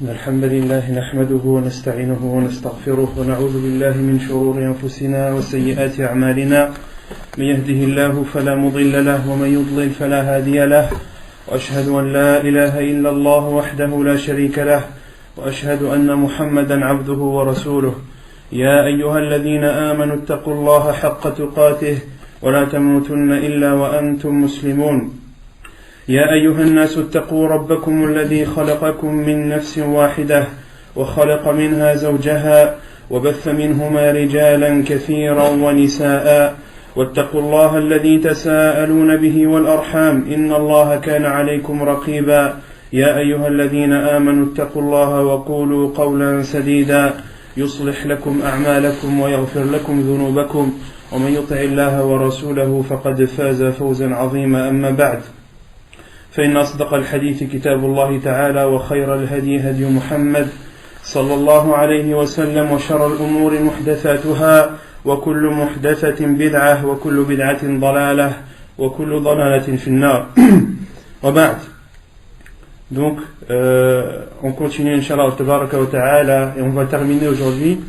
الحمد لله نحمده ونستعينه ونستغفره ونعوذ بالله من شرور أنفسنا وسيئات أعمالنا من يهده الله فلا مضل له ومن يضلل فلا هادي له وأشهد أن لا إله إلا الله وحده لا شريك له وأشهد أن محمدا عبده ورسوله يا أيها الذين آمنوا اتقوا الله حق تقاته ولا تموتن إلا وأنتم مسلمون يا أيها الناس اتقوا ربكم الذي خلقكم من نفس واحدة وخلق منها زوجها وبث منهما رجالا كثيرا ونساء واتقوا الله الذي تساءلون به والأرحام إن الله كان عليكم رقيبا يا أيها الذين آمنوا اتقوا الله وقولوا قولا سديدا يصلح لكم أعمالكم ويغفر لكم ذنوبكم ومن يطع الله ورسوله فقد فاز فوزا عظيما أما بعد فإن أصدق الحديث كتاب الله تعالى وخير الهدي هدي محمد صلى الله عليه وسلم وشر الأمور محدثاتها وكل محدثة بدعة وكل بدعة ضلالة وكل ضلالة في النار وبعد. Donc on continue Inch'Allah Tabaraka wa Ta'ala et on va terminer aujourd'hui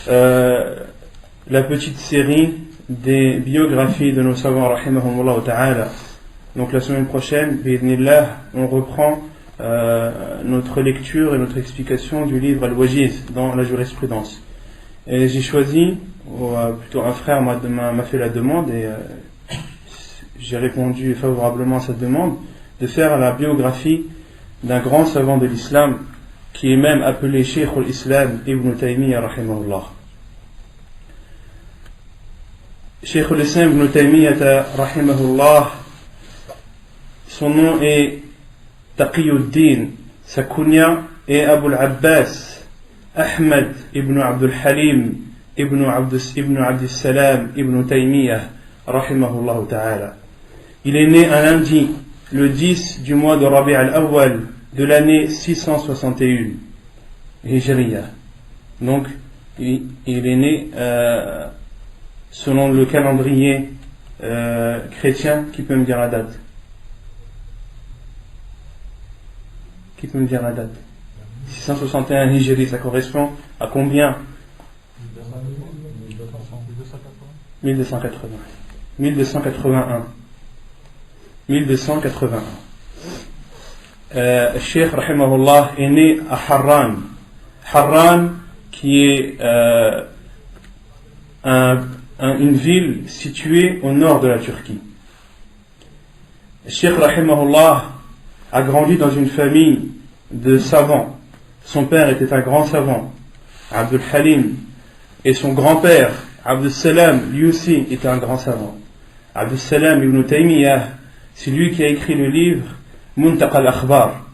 la petite série des biographies de nos savants rahimahumullah ta'ala. Donc la semaine prochaine, bi'idhnillah, on reprend notre lecture et notre explication du livre Al-Wajiz dans la jurisprudence. Et j'ai choisi, ou plutôt un frère m'a fait la demande et j'ai répondu favorablement à cette demande, de faire la biographie d'un grand savant de l'islam qui est même appelé Cheikh al-Islam Ibn Taymiyyah rahimahullah. Cheikh al-Islam Ibn Taymiyyah rahimahullah, son nom est Taqiyuddin, sa kunya est Abu al-Abbas Ahmad ibn Abdul Halim ibn Abdus Salam ibn Taymiyyah rahimahullah ta'ala. Il est né un lundi, le 10 du mois de Rabi' al-Awwal de l'année 661 Hijriya. Donc il est né selon le calendrier chrétien. Qui peut me dire la date? Qui peut me dire la date? 661 Hijri, ça correspond à combien? 1280. 1281. 1281. Cheikh rahimahullah est né à Harran. Harran qui est une ville située au nord de la Turquie. Cheikh rahimahullah a grandi dans une famille de savants. Son père était un grand savant, Abdul Halim, et son grand-père, Abdus Salam, lui aussi était un grand savant. Abdus Salam ibn Taymiyyah, c'est lui qui a écrit le livre Muntaqa al-Akhbar,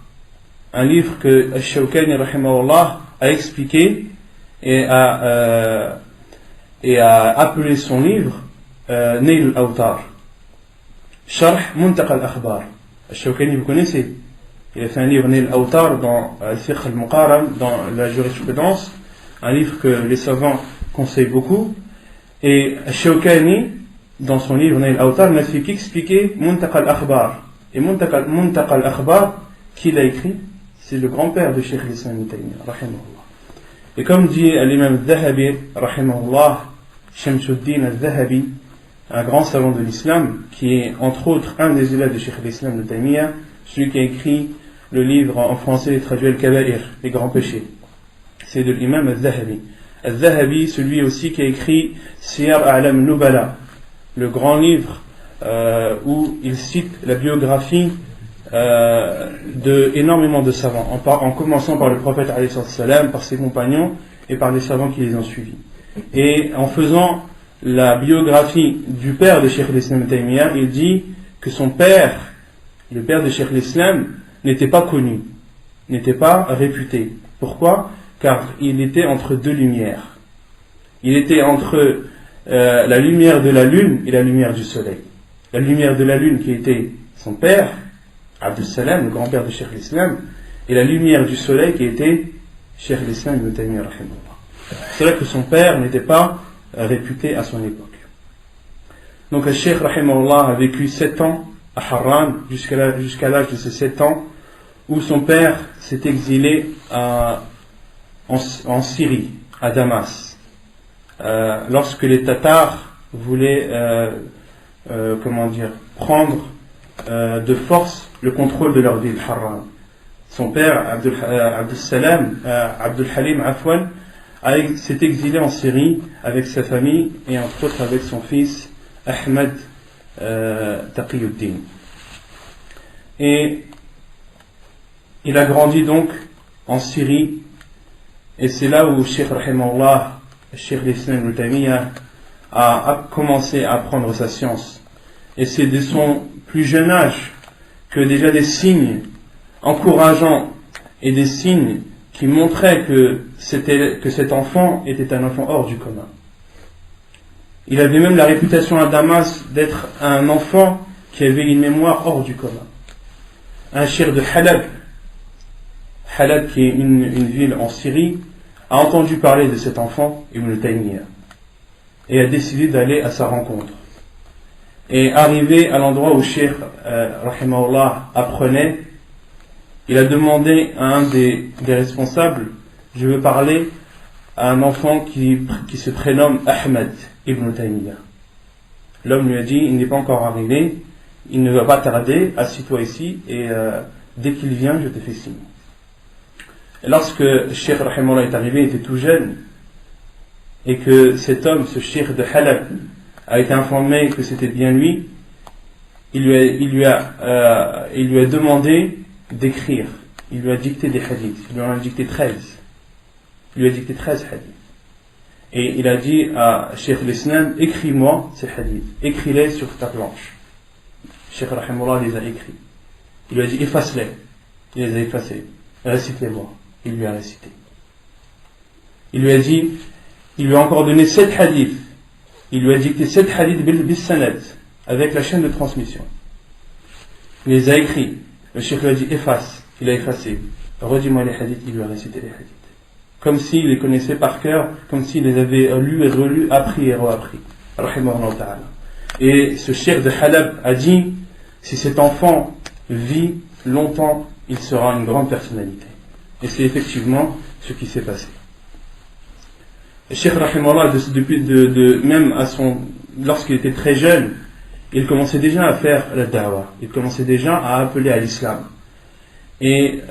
un livre que Ash-Shawkani rahimahullah a expliqué et a appelé son livre Nail al-Awtar, Sharh Muntaqa al-Akhbar. Ash-Shawkani, vous connaissez, il a fait un livre Nail al-Awtar dans Al-Fiqh al-Muqaram, dans la jurisprudence, un livre que les savants conseillent beaucoup. Et Ash-Shawkani, dans son livre Nail al-Awtar, n'a fait qu'expliquer Muntaqa al-Akhbar. Et Muntaqa al-Akhbar, qui l'a écrit, c'est le grand-père de Cheikh al-Islam Ibn Taymiyyah rahimahullah. Et comme dit l'imam al-Dhahabi rahimahullah, Shamsuddin al-Dhahabi, un grand savant de l'islam, qui est entre autres un des élèves de Cheikh al-Islam Ibn Taymiyyah, celui qui a écrit le livre en français traduit Al-Kaba'ir, les grands péchés. C'est de l'imam al-Dhahabi. Al-Dhahabi, celui aussi qui a écrit Siyar A'lam Nubala, le grand livre où il cite la biographie de énormément de savants, en commençant par le prophète alayhi salam, par ses compagnons et par les savants qui les ont suivis. Et en faisant la biographie du père de Cheikh al-Islam Ibn Taymiyyah, il dit que son père, le père de Cheikh al-Islam, n'était pas connu, n'était pas réputé. Pourquoi? Car il était entre deux lumières. Il était entre la lumière de la lune et la lumière du soleil. La lumière de la lune qui était son père, Abdus Salam, le grand-père de Cheikh al-Islam, et la lumière du soleil qui était Cheikh al-Islam Ibn Taymiyyah rahimahullah. C'est vrai que son père n'était pas réputé à son époque. Donc le Cheikh rahimahullah a vécu 7 ans à Harran jusqu'à l'âge de ses 7 ans où son père s'est exilé en Syrie, à Damas, lorsque les Tatars voulaient prendre de force le contrôle de leur ville, Harran. Son père, Abdul Halim Afwan, s'est exilé en Syrie avec sa famille et entre autres avec son fils Ahmed Taqiyuddin. Et il a grandi donc en Syrie, et c'est là où Cheikh Rahimahullah, Cheikh l'Islam Ibn Taymiyyah, a commencé à apprendre sa science. Et c'est de son plus jeune âge que déjà des signes encourageants et des signes qui montraient que cet enfant était un enfant hors du commun. Il avait même la réputation à Damas d'être un enfant qui avait une mémoire hors du commun. Un cheikh de Halab qui est une ville en Syrie, a entendu parler de cet enfant, Ibn Taymiyyah, et a décidé d'aller à sa rencontre. Et arrivé à l'endroit où Cheikh Rahimahullah apprenait, il a demandé à un des responsables: je veux parler à un enfant qui se prénomme Ahmed Ibn Taymiyyah. L'homme lui a dit: il n'est pas encore arrivé, il ne va pas tarder, assis-toi ici, et dès qu'il vient, je te fais signe. Et lorsque Cheikh Rahimahullah est arrivé, il était tout jeune, et que cet homme, ce cheikh de Halab, a été informé que c'était bien lui, il lui a demandé d'écrire. Il lui a dicté des hadiths. Il lui en a dicté 13. Il lui a dicté 13 hadiths. Et il a dit à Cheikh l'Islam: écris-moi ces hadiths, écris-les sur ta planche. Cheikh Rahimahullah les a écrits. Il lui a dit: efface-les. Il les a effacés. Récite-les-moi. Il lui a récité. Il lui a dit, il lui a encore donné 7 hadiths. Il lui a dicté 7 hadiths bis sanad, avec la chaîne de transmission. Il les a écrits. Le cheikh lui a dit: efface. Il a effacé. Redis-moi les hadiths. Il lui a récité les hadiths. Comme s'il les connaissait par cœur, comme s'il les avait lus et relus, appris et reappris. Rahimahullah ta'ala. Et ce cheikh de Halab a dit: si cet enfant vit longtemps, il sera une grande personnalité. Et c'est effectivement ce qui s'est passé. Le cheikh Rahimahullah, même lorsqu'il était très jeune, il commençait déjà à faire la da'wah. Il commençait déjà à appeler à l'islam. Et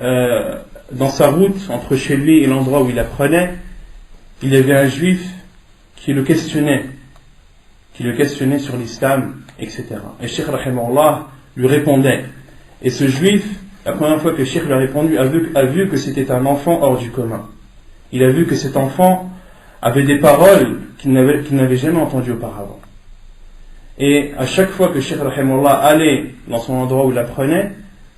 dans sa route, entre chez lui et l'endroit où il apprenait, il y avait un juif qui le questionnait sur l'islam, etc. Et Cheikh Rahimahullah lui répondait. Et ce juif, la première fois que Cheikh lui a répondu, a vu que c'était un enfant hors du commun. Il a vu que cet enfant avait des paroles qu'il n'avait jamais entendues auparavant. Et à chaque fois que Cheikh Rahimahullah allait dans son endroit où il apprenait,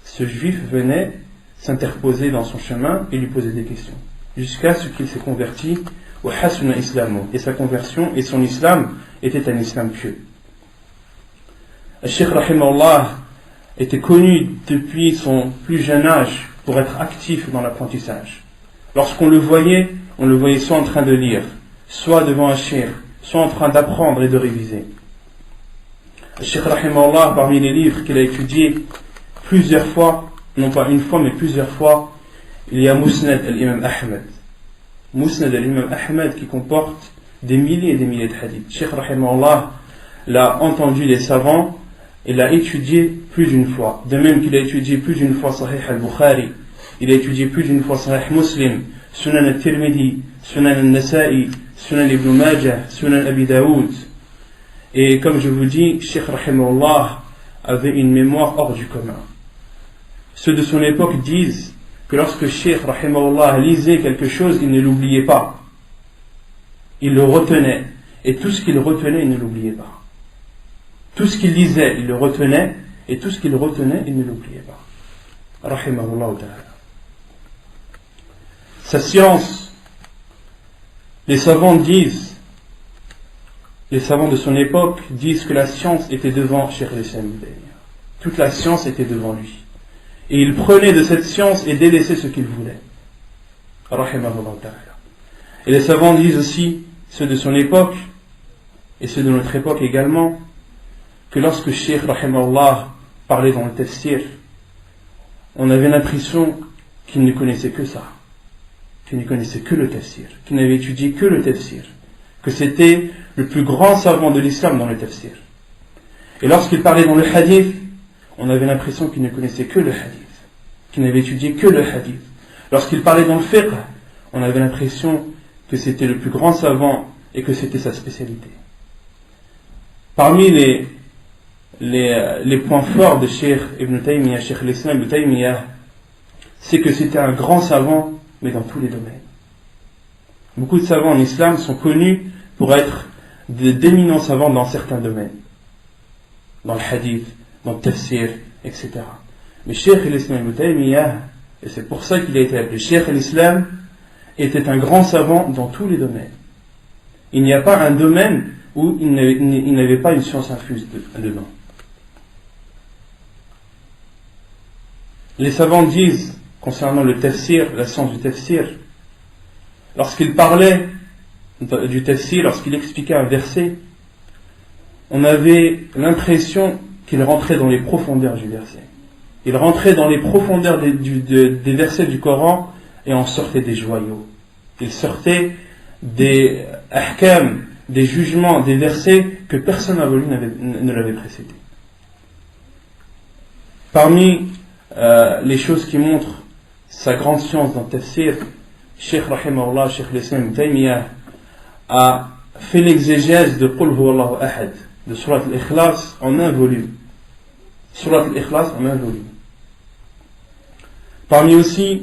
ce juif venait s'interposer dans son chemin et lui poser des questions, jusqu'à ce qu'il s'est converti au hasuna islamu. Et sa conversion et son islam était un islam pieux. Cheikh Rahimahullah était connu depuis son plus jeune âge pour être actif dans l'apprentissage. Lorsqu'on le voyait soit en train de lire, soit devant un cheikh, soit en train d'apprendre et de réviser. Cheikh Rahimahullah, parmi les livres qu'il a étudiés plusieurs fois, non pas une fois mais plusieurs fois, il y a Musnad al-Imam Ahmed. Musnad al-Imam Ahmed qui comporte des milliers et des milliers de hadiths. Cheikh Rahimahullah l'a entendu des savants et l'a étudié plus d'une fois. De même qu'il a étudié plus d'une fois Sahih al-Bukhari, il a étudié plus d'une fois Sahih Muslim, Sunan al-Tirmidhi, Sunan al-Nasa'i, Sunan ibn Majah, Sunan Abi Daoud. Et comme je vous dis, Cheikh Rahimahullah avait une mémoire hors du commun. Ceux de son époque disent que lorsque Cheikh Rahimahullah lisait quelque chose, il ne l'oubliait pas. Il le retenait. Et tout ce qu'il retenait, il ne l'oubliait pas. Tout ce qu'il lisait, il le retenait. Et tout ce qu'il retenait, il ne l'oubliait pas. Rahimahullah ta'ala. Sa science, les savants de son époque disent que la science était devant Cheikh l'Islam. Toute la science était devant lui. Et il prenait de cette science et délaissait ce qu'il voulait. Rahimahullah ta'ala. Et les savants disent aussi, ceux de son époque, et ceux de notre époque également, que lorsque Cheikh Rahimahullah parlait dans le tafsir, on avait l'impression qu'il ne connaissait que ça, qu'il ne connaissait que le tafsir, qu'il n'avait étudié que le tafsir, que c'était le plus grand savant de l'islam dans le tafsir. Et lorsqu'il parlait dans le hadith, on avait l'impression qu'il ne connaissait que le hadith, qu'il n'avait étudié que le hadith. Lorsqu'il parlait dans le fiqh, on avait l'impression que c'était le plus grand savant et que c'était sa spécialité. Parmi les points forts de Cheikh Ibn Taymiyyah, Cheikh l'Islam Ibn Taymiyyah, c'est que c'était un grand savant, mais dans tous les domaines. Beaucoup de savants en islam sont connus pour être d'éminents savants dans certains domaines, dans le hadith, dans le tafsir, etc. Mais Cheikh l'Islam Ibn Taymiyyah, et c'est pour ça qu'il a été appelé Cheikh l'Islam, était un grand savant dans tous les domaines. Il n'y a pas un domaine où il n'avait pas une science infuse dedans. Les savants disent, concernant le tafsir, la science du tafsir, lorsqu'il parlait du tafsir, lorsqu'il expliquait un verset, on avait l'impression qu'il rentrait dans les profondeurs du verset. Il rentrait dans les profondeurs des versets du Coran et en sortait des joyaux. Il sortait des ahkam, des jugements, des versets que personne avant lui ne l'avait précédé. Parmi les choses qui montrent sa grande science dans le tafsir, Cheikh Rahimahullah, Cheikh l'Islam Ibn Taymiyyah a fait l'exégèse de Qul Huwallahu Ahad, de Surat al-Ikhlas en un volume. Surat al-Ikhlas en un volume. Parmi aussi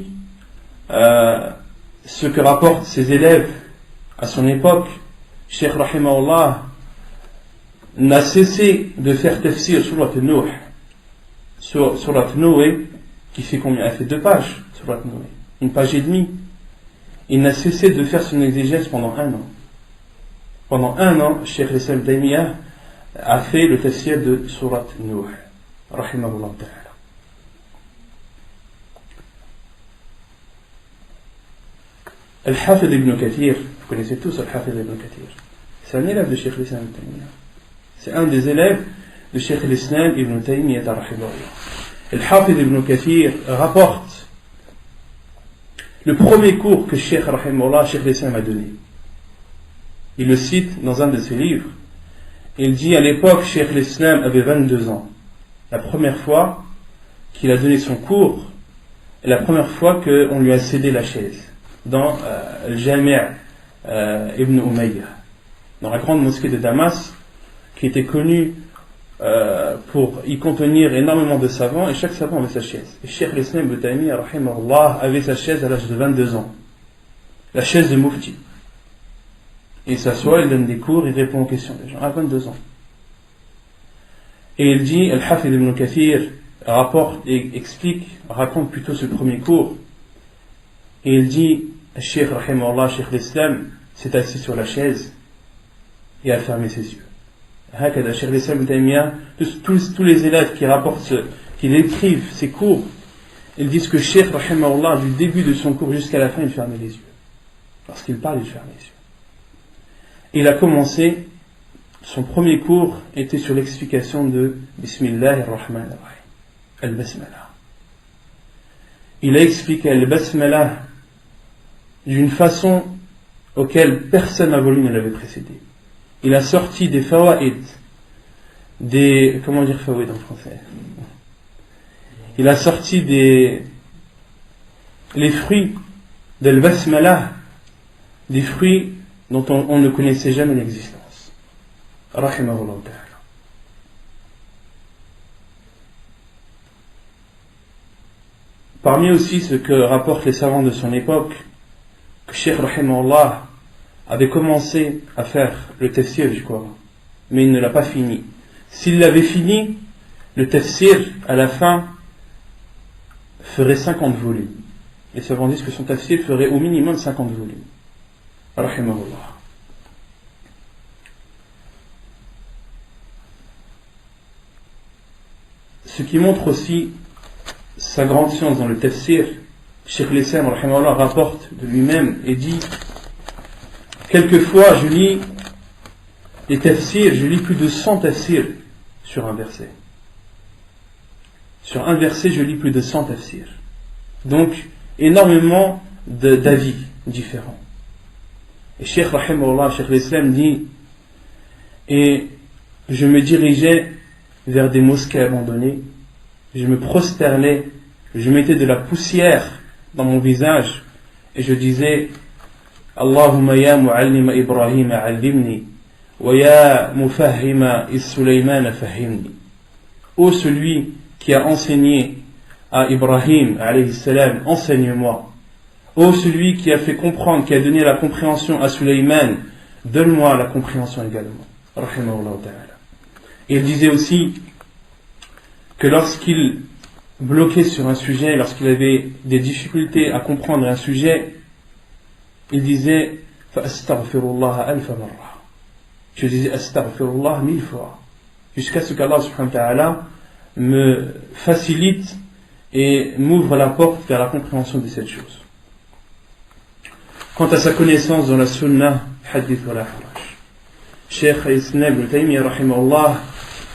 ce que rapportent ses élèves à son époque, Cheikh Rahimahullah n'a cessé de faire tafsir Surat al-Nuh, Surat Noé, qui fait combien? Elle fait 2 pages, Surat Noé, 1 page et demie. Il n'a cessé de faire son exégèse pendant 1 an. Pendant 1 an, Cheikh l'Islam Ibn Taymiyyah a fait le tafsir de Surat Nuh, Rahimahullah ta'ala. Al-Hafid ibn Kathir, vous connaissez tous Al-Hafid ibn Kathir, c'est un élève de Cheikh l'Islam Ibn Taymiyyah. C'est un des élèves de Cheikh l'Islam Ibn Taymiyyah rahimahullah. Al-Hafid ibn Kathir rapporte le premier cours que Cheikh rahimahullah, Cheikh l'Islam a donné. Il le cite dans un de ses livres. Il dit à l'époque, Cheikh l'Islam avait 22 ans. La première fois qu'il a donné son cours, et la première fois qu'on lui a cédé la chaise dans le Jami' Ibn Umayyah, dans la grande mosquée de Damas, qui était connue pour y contenir énormément de savants, et chaque savant avait sa chaise. Et Cheikh l'Islam Ibn Taymiyyah rahimahullah avait sa chaise à l'âge de 22 ans, la chaise de Mufti. Il s'assoit, il donne des cours, il répond aux questions des gens à 22 ans. Et il dit, Al-Hafid ibn Kathir rapporte et raconte plutôt ce premier cours. Et il dit, Cheikh rahimahullah, Cheikh l'Islam s'est assis sur la chaise et a fermé ses yeux. Hakada, Cheikh l'Islam Ibn Taymiyyah, tous les élèves qui rapportent, qui décrivent ces cours, ils disent que Cheikh rahimahullah, du début de son cours jusqu'à la fin, il fermait les yeux. Lorsqu'il parle, il ferme les yeux. Il a commencé, son premier cours était sur l'explication de Bismillahir Rahmanir Rahim, Al-Basmala. Il a expliqué Al-Basmala d'une façon auquel personne avant lui ne l'avait précédé. Il a sorti des fawaïd, comment dire fawaïd en français? Il a sorti les fruits d'Al-Basmala, des fruits dont on ne connaissait jamais l'existence. Rahimahullah ta'ala. Parmi aussi ce que rapportent les savants de son époque, que Cheikh Rahimahullah avait commencé à faire le tafsir du Coran, mais il ne l'a pas fini. S'il l'avait fini, le tafsir à la fin ferait 50 volumes. Les savants disent que son tafsir ferait au minimum 50 volumes. Rahimahullah. Ce qui montre aussi sa grande science dans le tafsir, Cheikh l'Islam rahimahullah rapporte de lui-même et dit: quelquefois je lis des tafsirs, je lis plus de 100 tafsirs sur un verset. sur un verset, je lis plus de 100 tafsirs. Donc, énormément d'avis différents. Et Cheikh Rahimahullah, Cheikh l'Islam dit, et je me dirigeais vers des mosquées abandonnées, je me prosternais, je mettais de la poussière dans mon visage, et je disais, Allahumma ya mu'allima Ibrahim allimni, wa ya mufahhima is-Sulayman fahimni. Ô celui qui a enseigné à Ibrahim alayhi salam, enseigne-moi. Ô celui qui a fait comprendre, qui a donné la compréhension à Sulayman, donne-moi la compréhension également. Rahimahullah ta'ala. Et il disait aussi que lorsqu'il bloquait sur un sujet, lorsqu'il avait des difficultés à comprendre un sujet, il disait Fa'astaghfirullah alfa marra. Je disais Astaghfirullah 1000 fois, jusqu'à ce qu'Allah subhanahu wa ta'ala me facilite et m'ouvre la porte vers la compréhension de cette chose. Quant à sa connaissance dans la Sunnah, hadith wa la haraj, Cheikh Islam ibn Taymiyyah rahimahullah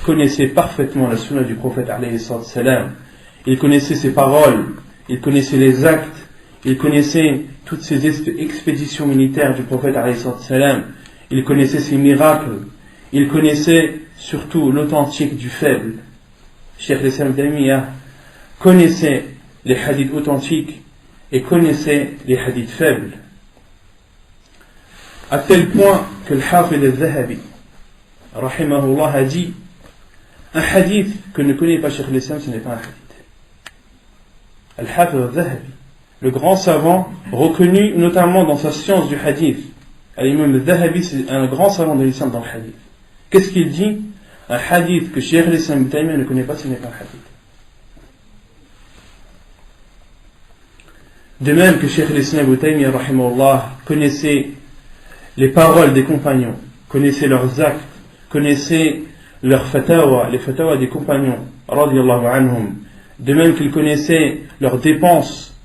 connaissait parfaitement la Sunnah du prophète alayhi salam. Il connaissait ses paroles, il connaissait les actes, il connaissait toutes ces expéditions militaires du prophète alayhi salam. Il connaissait ses miracles, il connaissait surtout l'authentique du faible. Cheikh Islam ibn Taymiyyah connaissait les hadiths authentiques et connaissait les hadiths faibles. À tel point que le Hafid al-Zahabi, rahimahullah, a dit, un hadith que ne connaît pas Cheikh l'Islam, ce n'est pas un hadith. Al-Hafid al-Zahabi, le grand savant, reconnu notamment dans sa science du hadith. L'imam al-Zahabi, c'est un grand savant de l'islam dans le hadith. Qu'est-ce qu'il dit? Un hadith que Cheikh l'Islam ibn Taymiyyah ne connaît pas, ce n'est pas un hadith. De même que Cheikh l'Islam ibn Taymiyyah rahimahullah connaissait les paroles des compagnons, connaissait leurs actes, connaissait leurs fatawa, les fatawa des compagnons radiyallahu anhum, de même qu'il connaissait leurs dépenses,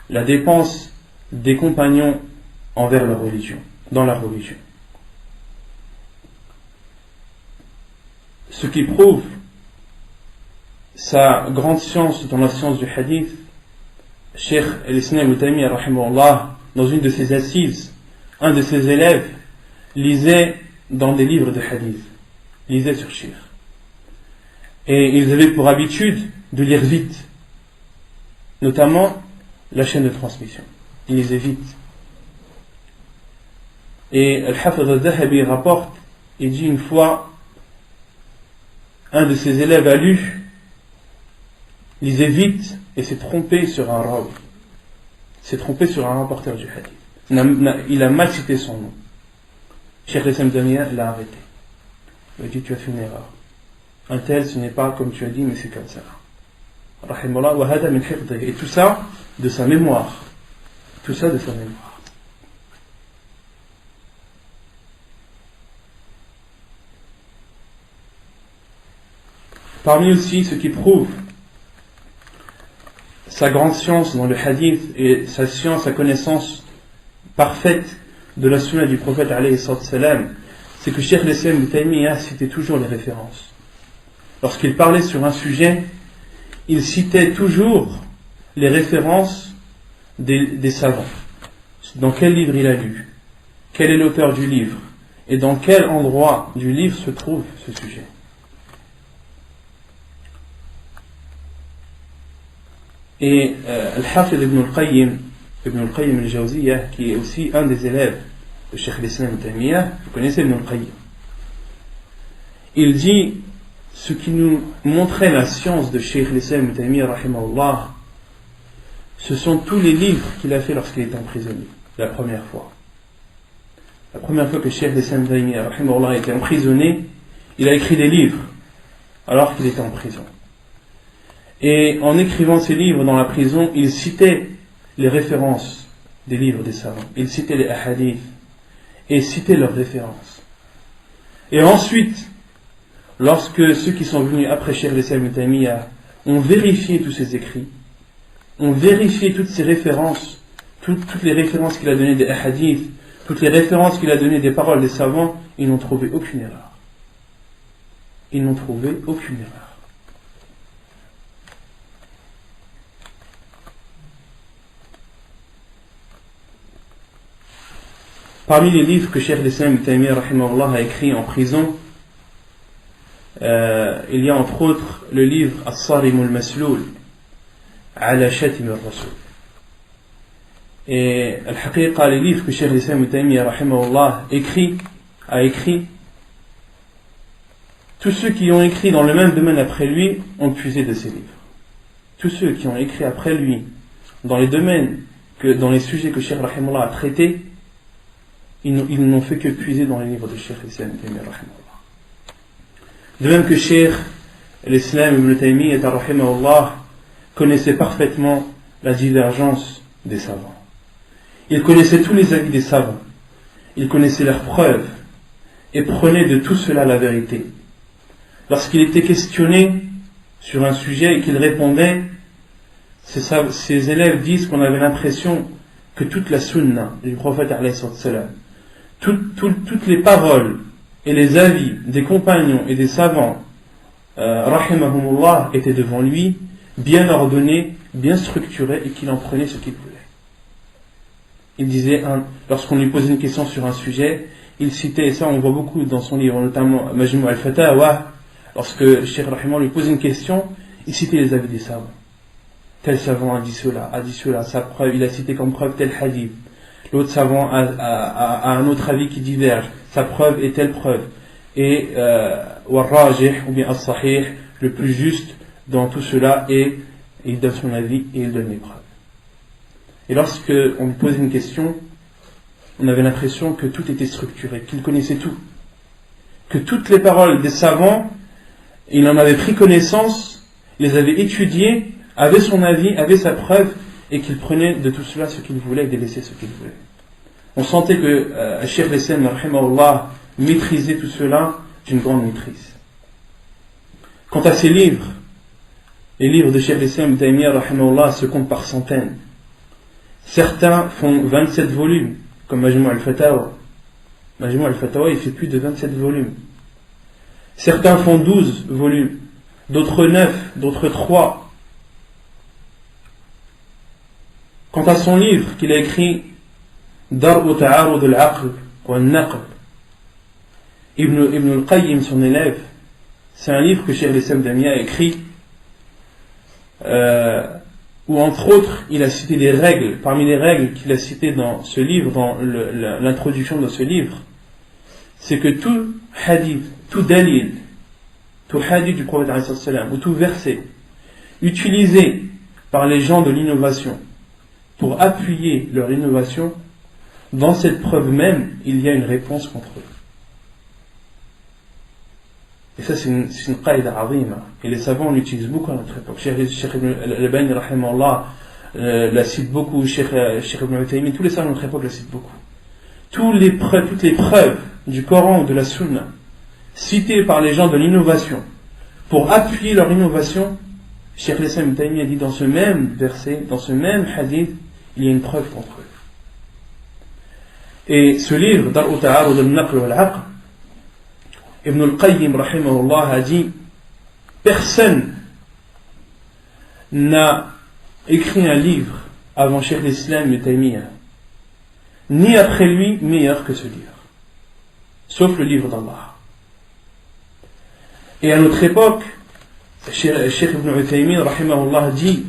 la dépense des compagnons envers leur religion, dans la religion. Ce qui prouve sa grande science dans la science du hadith, Cheikh al-Islam ibn Taymiyyah rahimahullah, dans une de ses assises, un de ses élèves lisait dans des livres de hadith, lisait sur Cheikh. Et ils avaient pour habitude de lire vite, notamment la chaîne de transmission. Ils lisaient vite. Et Al-Hafid al-Zahabi rapporte, il dit une fois, un de ses élèves a lu, lisait vite et s'est trompé sur un rawi, s'est trompé sur un rapporteur du hadith. Il a mal cité son nom. Cheikh l'Islam Damien l'a arrêté. Il a dit, tu as fait une erreur. Un tel, ce n'est pas comme tu as dit, mais c'est comme ça. Rahimullah wa hada min hifdhi. Et tout ça de sa mémoire. Tout ça de sa mémoire. Parmi aussi ce qui prouve sa grande science dans le hadith et sa science, sa connaissance parfaite de la sunna du prophète alayhi salam, c'est que Cheikh l'Islam ibn Taymiyyah citait toujours les références. Lorsqu'il parlait sur un sujet, il citait toujours les références des savants. Dans quel livre il a lu, quel est l'auteur du livre, et dans quel endroit du livre se trouve ce sujet. Et Al-Hafid ibn al-Qayyim al-Jawziyah, qui est aussi un des élèves de Cheikh l'Islam ibn Taymiyyah, vous connaissez Ibn al-Qayyim, il dit, ce qui nous montrait la science de Cheikh l'Islam ibn Taymiyyah rahimahullah, ce sont tous les livres qu'il a fait lorsqu'il était emprisonné, la première fois. La première fois que Cheikh l'Islam ibn Taymiyyah rahimahullah était emprisonné, il a écrit des livres alors qu'il était en prison. Et en écrivant ces livres dans la prison, il citait les références des livres des savants. Il citait les ahadiths et citait leurs références. Et ensuite, lorsque ceux qui sont venus après Cheikh l'Islam ibn Taymiyyah ont vérifié tous ces écrits, ont vérifié toutes ces références, toutes les références qu'il a données des hadiths, toutes les références qu'il a données des paroles des savants, ils n'ont trouvé aucune erreur. Ils n'ont trouvé aucune erreur. Parmi les livres que Cheikh l'Islam Ibn Taymiyyah rahimahullah a écrit en prison, il y a entre autres le livre As-Sarim al-Masloul ala Shatim al-Rasul. Et al-Haqiqa, les livres que Cheikh l'Islam Ibn Taymiyyah rahimahullah a écrit, tous ceux qui ont écrit dans le même domaine après lui ont puisé de ces livres. Tous ceux qui ont écrit après lui dans les domaines, dans les sujets que Cheikh rahimahullah a traités, ils n'ont fait que puiser dans les livres de Cheikh l'Islam Ibn Taymiyyah rahimahullah. De même que Cheikh l'Islam Ibn Taymiyyah rahimahullah connaissait parfaitement la divergence des savants. Il connaissait tous les avis des savants, il connaissait leurs preuves et prenait de tout cela la vérité. Lorsqu'il était questionné sur un sujet et qu'il répondait, ses élèves disent qu'on avait l'impression que toute la sunna du prophète alayhi salam, toutes les paroles et les avis des compagnons et des savants rahimahumullah étaient devant lui, bien ordonnés, bien structurés, et qu'il en prenait ce qu'il voulait. Il disait, lorsqu'on lui posait une question sur un sujet, il citait, et ça on voit beaucoup dans son livre, notamment Majmu' al-Fatawa, lorsque Cheikh Rahimah lui posait une question, il citait les avis des savants. Tel savant a dit cela, sa preuve, il a cité comme preuve tel hadith. L'autre savant a un autre avis qui diverge, sa preuve est telle preuve. Et wal-rajih, ou bien as-sahih, le plus juste dans tout cela, et il donne son avis et il donne les preuves. Et lorsque on lui posait une question, on avait l'impression que tout était structuré, qu'il connaissait tout, que toutes les paroles des savants, il en avait pris connaissance, les avait étudiées, avait son avis, avait sa preuve, et qu'il prenait de tout cela ce qu'il voulait et délaissait ce qu'il voulait. On sentait que Cheikh l'Islam rahimahullah maîtrisait tout cela d'une grande maîtrise. Quant à ses livres, les livres de Cheikh l'Islam Ibn Taymiyyah rahimahullah se comptent par centaines. Certains font 27 volumes, comme Majmu' al-Fatawa. Majmu' al-Fatawa, il fait plus de 27 volumes. Certains font 12 volumes, d'autres 9, d'autres 3. Quant à son livre qu'il a écrit, Dar'u Ta'arud al-Aql wa al-Naql, Ibn al-Qayyim, son élève, c'est un livre que Cheikh l'Islam Ibn Taymiyyah a écrit, où entre autres il a cité des règles. Parmi les règles qu'il a citées dans ce livre, dans l'introduction de ce livre, c'est que tout hadith, tout dalil, tout hadith du prophète alayhi salam, ou tout verset utilisé par les gens de l'innovation pour appuyer leur innovation, dans cette preuve même il y a une réponse contre eux. Et ça c'est une qaïda azima, et les savants l'utilisent beaucoup à notre époque. Cheikh Ibn al-Albani rahimahullah la cite beaucoup, Cheikh Ibn Taymiyyah, tous les savants de notre époque la citent beaucoup. Toutes les preuves du Coran ou de la Sunna citées par les gens de l'innovation pour appuyer leur innovation, Cheikh l'Islam Ibn Taymiyyah dit dans ce même verset, dans ce même hadith, il y a une preuve contre eux. Et ce livre, Dar'u Ta'arud al-Naql wa al-Aql, Ibn al-Qayyim rahimahullah a dit, personne n'a écrit un livre avant Cheikh l'Islam Ibn Taymiyyah, ni après lui meilleur que ce livre, sauf le livre d'Allah. Et à notre époque, Cheikh Ibn Taymiyyah rahimahullah dit,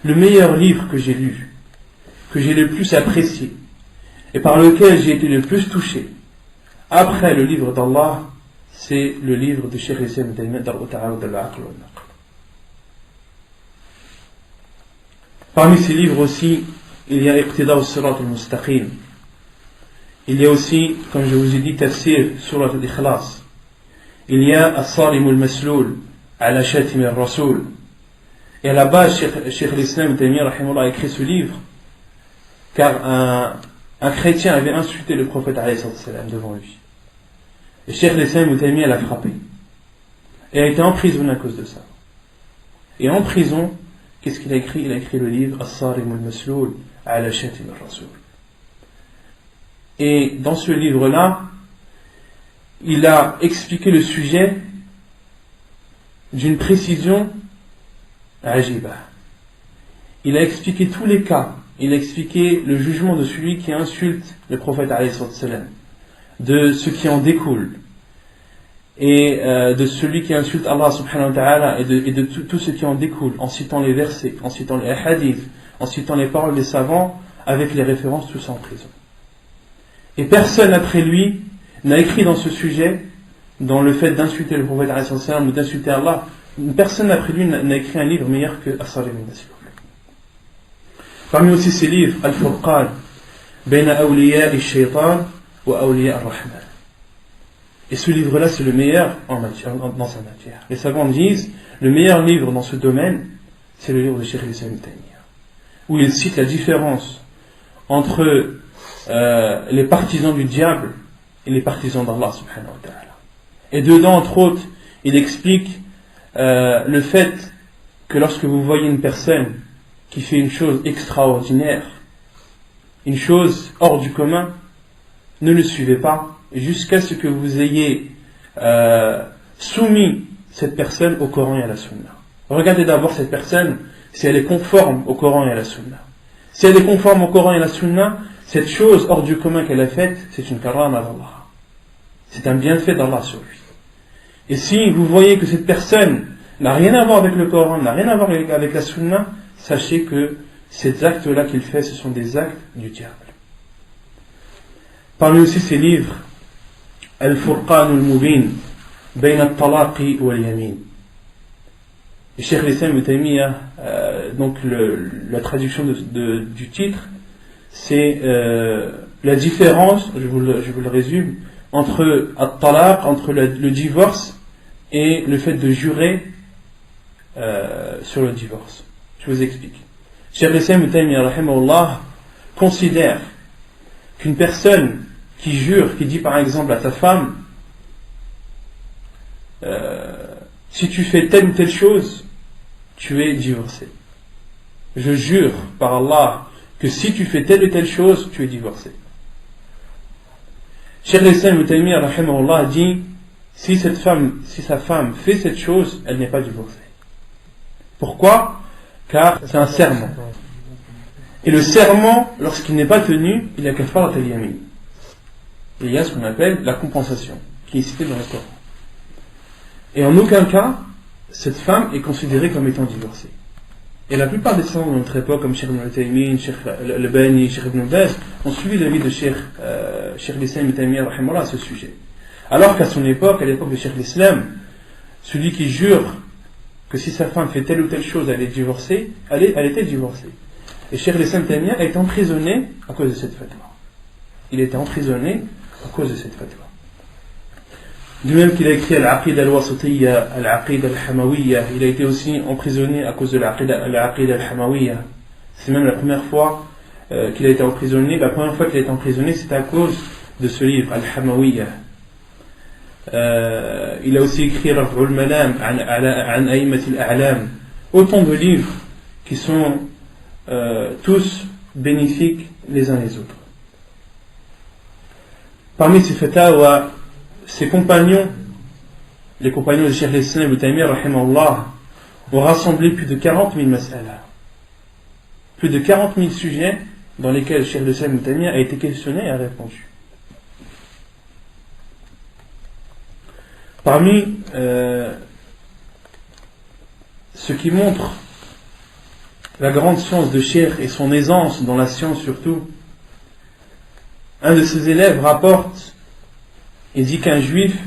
le meilleur livre que j'ai lu, que j'ai le plus apprécié et par lequel j'ai été le plus touché après le livre d'Allah, c'est le livre de Cheikh l'Islam Ibn Taymiyyah, Dar'u Ta'arud al-Aql wa al-Naql. Parmi ces livres aussi, il y a Iqtida as-Sirat al-Mustaqim. Il y a aussi, comme je vous ai dit, Tafsir Surat al-Ikhlas. Il y a As-Sarim al-Masloul ala Shatim al-Rasul. Et à la base, Cheikh l'Islam Ibn Taymiyyah rahimahullah a écrit ce livre car un chrétien avait insulté le prophète alayhi salam devant lui. Et Cheikh l'Islam Ibn Taymiyyah l'a frappé. Et a été emprisonné à cause de ça. Et en prison, qu'est-ce qu'il a écrit? Il a écrit le livre As-Sarim al-Masloul ala Shatim al-Rasul. Et dans ce livre-là, il a expliqué le sujet d'une précision ajiba. Il a expliqué tous les cas il a expliqué le jugement de celui qui insulte le prophète alayhi salam, de ce qui en découle, et de celui qui insulte Allah subhanahu wa ta'ala, et de tout ce qui en découle, en citant les versets, en citant les hadiths, en citant les paroles des savants, avec les références, tout ça en prison. Et personne après lui n'a écrit dans ce sujet, dans le fait d'insulter le prophète alayhi salam ou d'insulter Allah, personne après lui n'a écrit un livre meilleur que As-Sarim al-Nasir. Parmi aussi ces livres, Al-Furqan, Bayna Awliya al-Shaytan wa Awliya al-Rahman. Et ce livre-là, c'est le meilleur dans sa matière. Les savants disent, le meilleur livre dans ce domaine, c'est le livre de Cheikh al-Islam ibn Taymiyyah, où il cite la différence entre les partisans du diable et les partisans d'Allah subhanahu wa ta'ala. Et dedans, entre autres, il explique le fait que lorsque vous voyez une personne qui fait une chose extraordinaire, une chose hors du commun, ne le suivez pas jusqu'à ce que vous ayez soumis cette personne au Coran et à la Sunna. Regardez d'abord cette personne si elle est conforme au Coran et à la Sunna. Si elle est conforme au Coran et à la Sunna, cette chose hors du commun qu'elle a faite, c'est une karama d'Allah. C'est un bienfait d'Allah sur lui. Et si vous voyez que cette personne n'a rien à voir avec le Coran, n'a rien à voir avec la Sunna, sachez que ces actes-là qu'il fait, ce sont des actes du diable. Parmi aussi ces livres, Al-Furqan al-Mubin, Bayna al-Talaqi wal-Yamin. Et Cheikh al-Islam ibn Taymiyyah, donc la traduction du titre, c'est la différence, je vous le résume, entre al-talaq, entre le divorce et le fait de jurer sur le divorce. Je vous explique. Cheikh al-Islam ibn Taymiyyah rahimahullah considère qu'une personne qui jure, qui dit par exemple à sa femme si tu fais telle ou telle chose, tu es divorcé. Je jure par Allah que si tu fais telle ou telle chose, tu es divorcé. Cheikh al-Islam ibn Taymiyyah rahimahullah dit si sa femme fait cette chose, elle n'est pas divorcée. Pourquoi? Car c'est un serment. Et le serment, lorsqu'il n'est pas tenu, il y a kafarat al-yamin. Il y a ce qu'on appelle la compensation, qui est citée dans le Coran. Et en aucun cas, cette femme est considérée comme étant divorcée. Et la plupart des savants de notre époque, comme Cheikh Ibn Taymiyyah, Cheikh Al-Albani, Cheikh Ibn Baz, ont suivi l'avis de Cheikh l'Islam ibn Taymiyyah rahimahullah à ce sujet. Alors qu'à son époque, à l'époque de Cheikh l'Islam, celui qui jure que si sa femme fait telle ou telle chose, elle est divorcée, elle était divorcée. Et Cheikh l'Islam ibn Taymiyyah a été emprisonné à cause de cette fatwa. Il était emprisonné à cause de cette fatwa. De même qu'il a écrit Al-Aqid al-Wasatiyya, Al-Aqid al-Hamawiyya, il a été aussi emprisonné à cause de l'Aqid al-Hamawiyya. C'est même la première fois qu'il a été emprisonné. La première fois qu'il a été emprisonné, c'était à cause de ce livre, Al-Hamawiyya. Il a aussi écrit Raf'ul Malam, An A'immatil A'lam. Autant de livres qui sont tous bénéfiques les uns les autres. Parmi ces fatawa, ses compagnons, les compagnons de Cheikh al-Islam ibn Taymiyyah rahimahullah, ont rassemblé plus de 40 000 mas'ala, plus de 40 000 sujets dans lesquels Cheikh al-Islam ibn Taymiyyah a été questionné et a répondu. Parmi ce qui montre la grande science de Cheikh et son aisance dans la science surtout, un de ses élèves rapporte et dit qu'un juif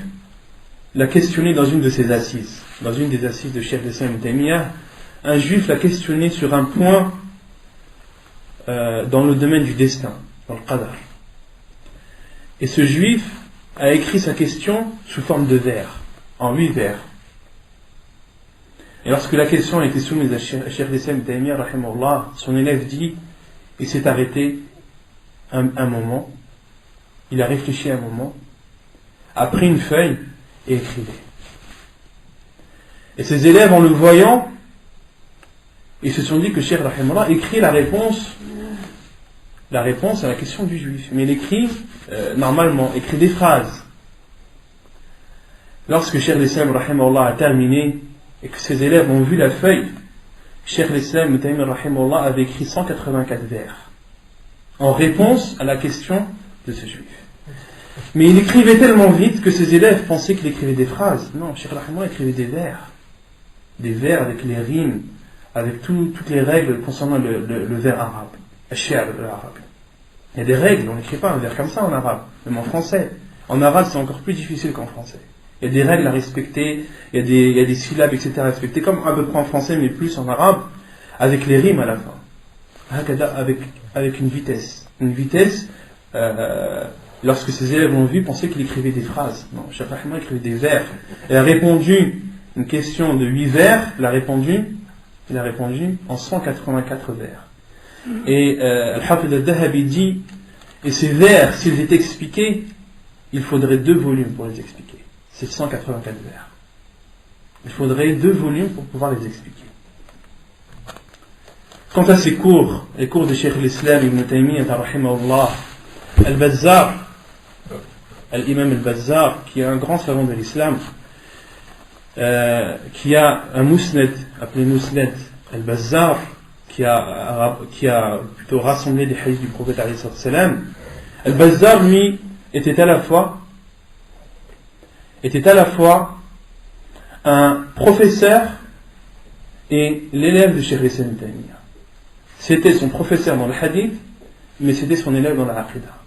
l'a questionné dans une de ses assises, dans une des assises de Cheikh al-Islam ibn Taymiyyah. Un juif l'a questionné sur un point dans le domaine du destin, dans le qadar. Et ce juif a écrit sa question sous forme de vers, en 8 vers. Et lorsque la question a été soumise à Cheikh al-Islam ibn Taymiyyah rahimahullah, son élève dit, il s'est arrêté un moment, il a réfléchi un moment, a pris une feuille et écrivait. Et ses élèves, en le voyant, ils se sont dit que Cheikh rahimahullah écrit la réponse à la question du juif. Mais il écrit, normalement, écrit des phrases. Lorsque Cheikh l'Islam rahimahullah a terminé et que ses élèves ont vu la feuille, Cheikh l'Islam Ibn Taymiyyah rahimahullah avait écrit 184 vers en réponse à la question de ce juif. Mais il écrivait tellement vite que ses élèves pensaient qu'il écrivait des phrases. Non, Cheikh rahimahullah écrivait des vers avec les rimes, avec toutes les règles concernant le vers arabe, l'arabe. Il y a des règles, on n'écrit pas un vers comme ça en arabe, même en français. En arabe, c'est encore plus difficile qu'en français. Il y a des règles à respecter, il y a des syllabes, etc. à respecter, comme à peu près en français, mais plus en arabe, avec les rimes à la fin. Avec une vitesse. Une vitesse, lorsque ses élèves l'ont vu, pensaient qu'il écrivait des phrases. Non, Cheikh Rahimahullah écrivait des vers. Il a répondu une question de 8 vers, il a répondu en 184 vers. Et Al-Hafidh al-Dhahabi dit, et ces vers, s'ils étaient expliqués, il faudrait 2 volumes pour les expliquer. C'est 184 vers. Il faudrait 2 volumes pour pouvoir les expliquer. Quant à ces cours, les cours de Cheikh l'Islam Ibn Taymiyyah rahimahullah, Al-Bazzar, Al-Imam Al-Bazzar, qui est un grand savant de l'islam, qui a un musnad, appelé musnad Al-Bazzar, qui a plutôt rassemblé des hadiths du prophète alayhi salam. Al-Bazzar, lui, était à la fois un professeur et l'élève de Cheikh l'Islam Ibn Taymiyyah. C'était son professeur dans le hadith, mais c'était son élève dans la aqidah.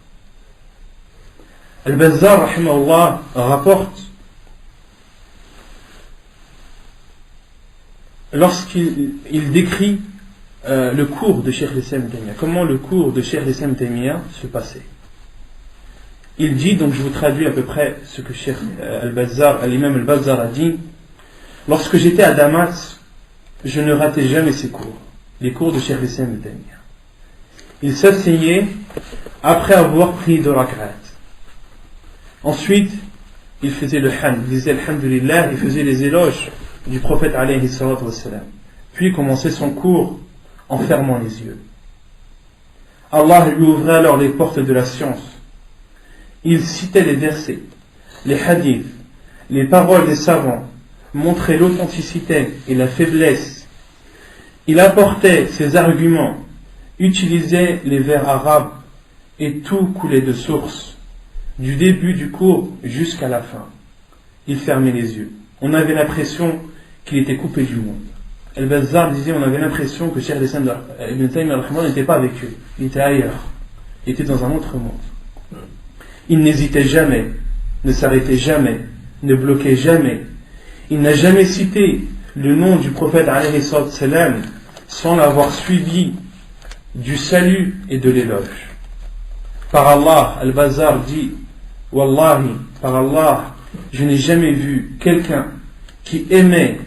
Al-Bazzar, rahimahullah, rapporte, lorsqu'il décrit le cours de Cheikh l'Islam Ibn Taymiyyah, comment le cours de Cheikh l'Islam Ibn Taymiyyah se passait. Il dit, donc je vous traduis à peu près ce que Cheikh Al-Bazzar, l'imam Al-Bazzar a dit: lorsque j'étais à Damas, je ne ratais jamais ses cours, les cours de Cheikh l'Islam Ibn Taymiyyah. Il s'asseyait après avoir prié 2 rak'at. Ensuite, il faisait le hamd, il disait Alhamdulillah, il faisait les éloges du prophète alayhi salatu wassalam. Puis il commençait son cours en fermant les yeux. Allah lui ouvrait alors les portes de la science. Il citait les versets, les hadiths, les paroles des savants, montrait l'authenticité et la faiblesse. Il apportait ses arguments, utilisait les vers arabes et tout coulait de source, du début du cours jusqu'à la fin. Il fermait les yeux. On avait l'impression qu'il était coupé du monde. Al-Bazzar disait, on avait l'impression que Cheikh l'Islam Ibn Taymiyyah n'était pas avec eux, il était ailleurs, il était dans un autre monde. Il n'hésitait jamais, ne s'arrêtait jamais, ne bloquait jamais. Il n'a jamais cité le nom du prophète alayhi salam sans l'avoir suivi du salut et de l'éloge. Par Allah, Al-Bazzar dit, Wallahi, par Allah, je n'ai jamais vu quelqu'un qui aimait,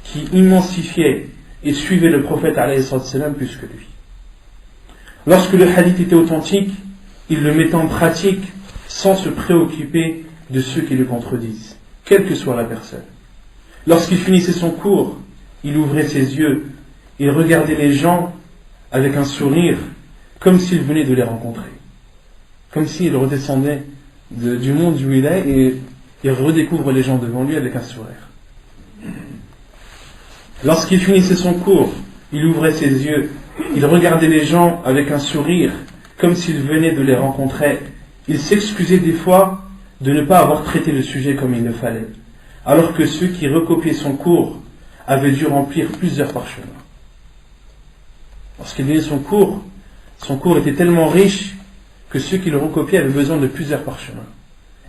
qui immensifiait et suivait le prophète alayhi salam plus que lui. Lorsque le hadith était authentique, il le mettait en pratique sans se préoccuper de ceux qui le contredisent, quelle que soit la personne. Lorsqu'il finissait son cours, il ouvrait ses yeux, il regardait les gens avec un sourire, comme s'il venait de les rencontrer, comme s'il redescendait du monde où il est et il redécouvre les gens devant lui avec un sourire. Lorsqu'il finissait son cours, il ouvrait ses yeux, il regardait les gens avec un sourire, comme s'il venait de les rencontrer. Il s'excusait des fois de ne pas avoir traité le sujet comme il le fallait, alors que ceux qui recopiaient son cours avaient dû remplir plusieurs parchemins. Lorsqu'il donnait son cours était tellement riche que ceux qui le recopiaient avaient besoin de plusieurs parchemins.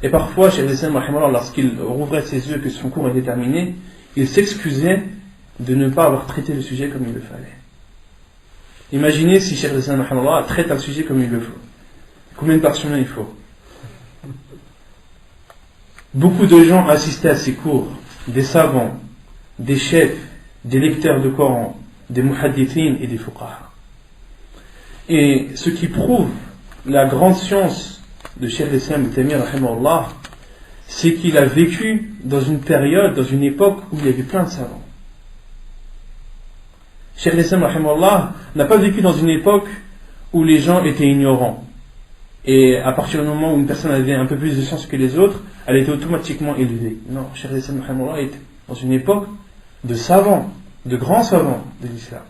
Et parfois, Cheikh l'Islam, lorsqu'il rouvrait ses yeux que son cours était terminé, il s'excusait de ne pas avoir traité le sujet comme il le fallait. Imaginez si Cheikh l'Islam traite un sujet comme il le faut. Combien de parchemins il faut? Beaucoup de gens assistaient à ces cours, des savants, des chefs, des lecteurs de Coran, des muhaddithin et des fuqaha. Et ce qui prouve la grande science de Cheikh l'Islam Ibn Taymiyyah rahimahullah, c'est qu'il a vécu dans une période, dans une époque où il y avait plein de savants. Cheikh l'Islam rahimahullah n'a pas vécu dans une époque où les gens étaient ignorants. Et à partir du moment où une personne avait un peu plus de science que les autres, elle était automatiquement élevée. Non, Cheikh l'Islam rahimahullah était dans une époque de savants. de grands savants de l'islam.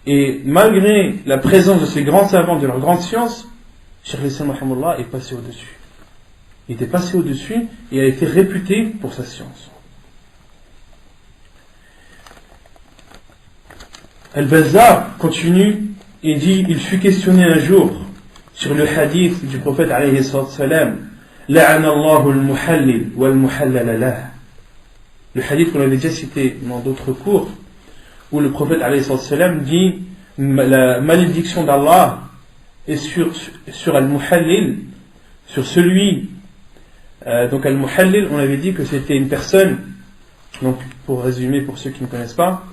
Et malgré la présence de ces grands savants, de leur grande science, Cheikh al-Islam rahimahullah est passé au-dessus. Il était passé au-dessus et a été réputé pour sa science. Al-Bazzar continue et dit: il fut questionné un jour sur le hadith du prophète alayhi salam, la'ana Allahu al-muhallil wal-muhallala lah. Le hadith qu'on avait déjà cité dans d'autres cours, où le prophète alayhi salam dit: la malédiction d'Allah est sur al-muhallil, sur celui. Donc al-muhallil, on avait dit que c'était une personne, donc pour résumer pour ceux qui ne connaissent pas,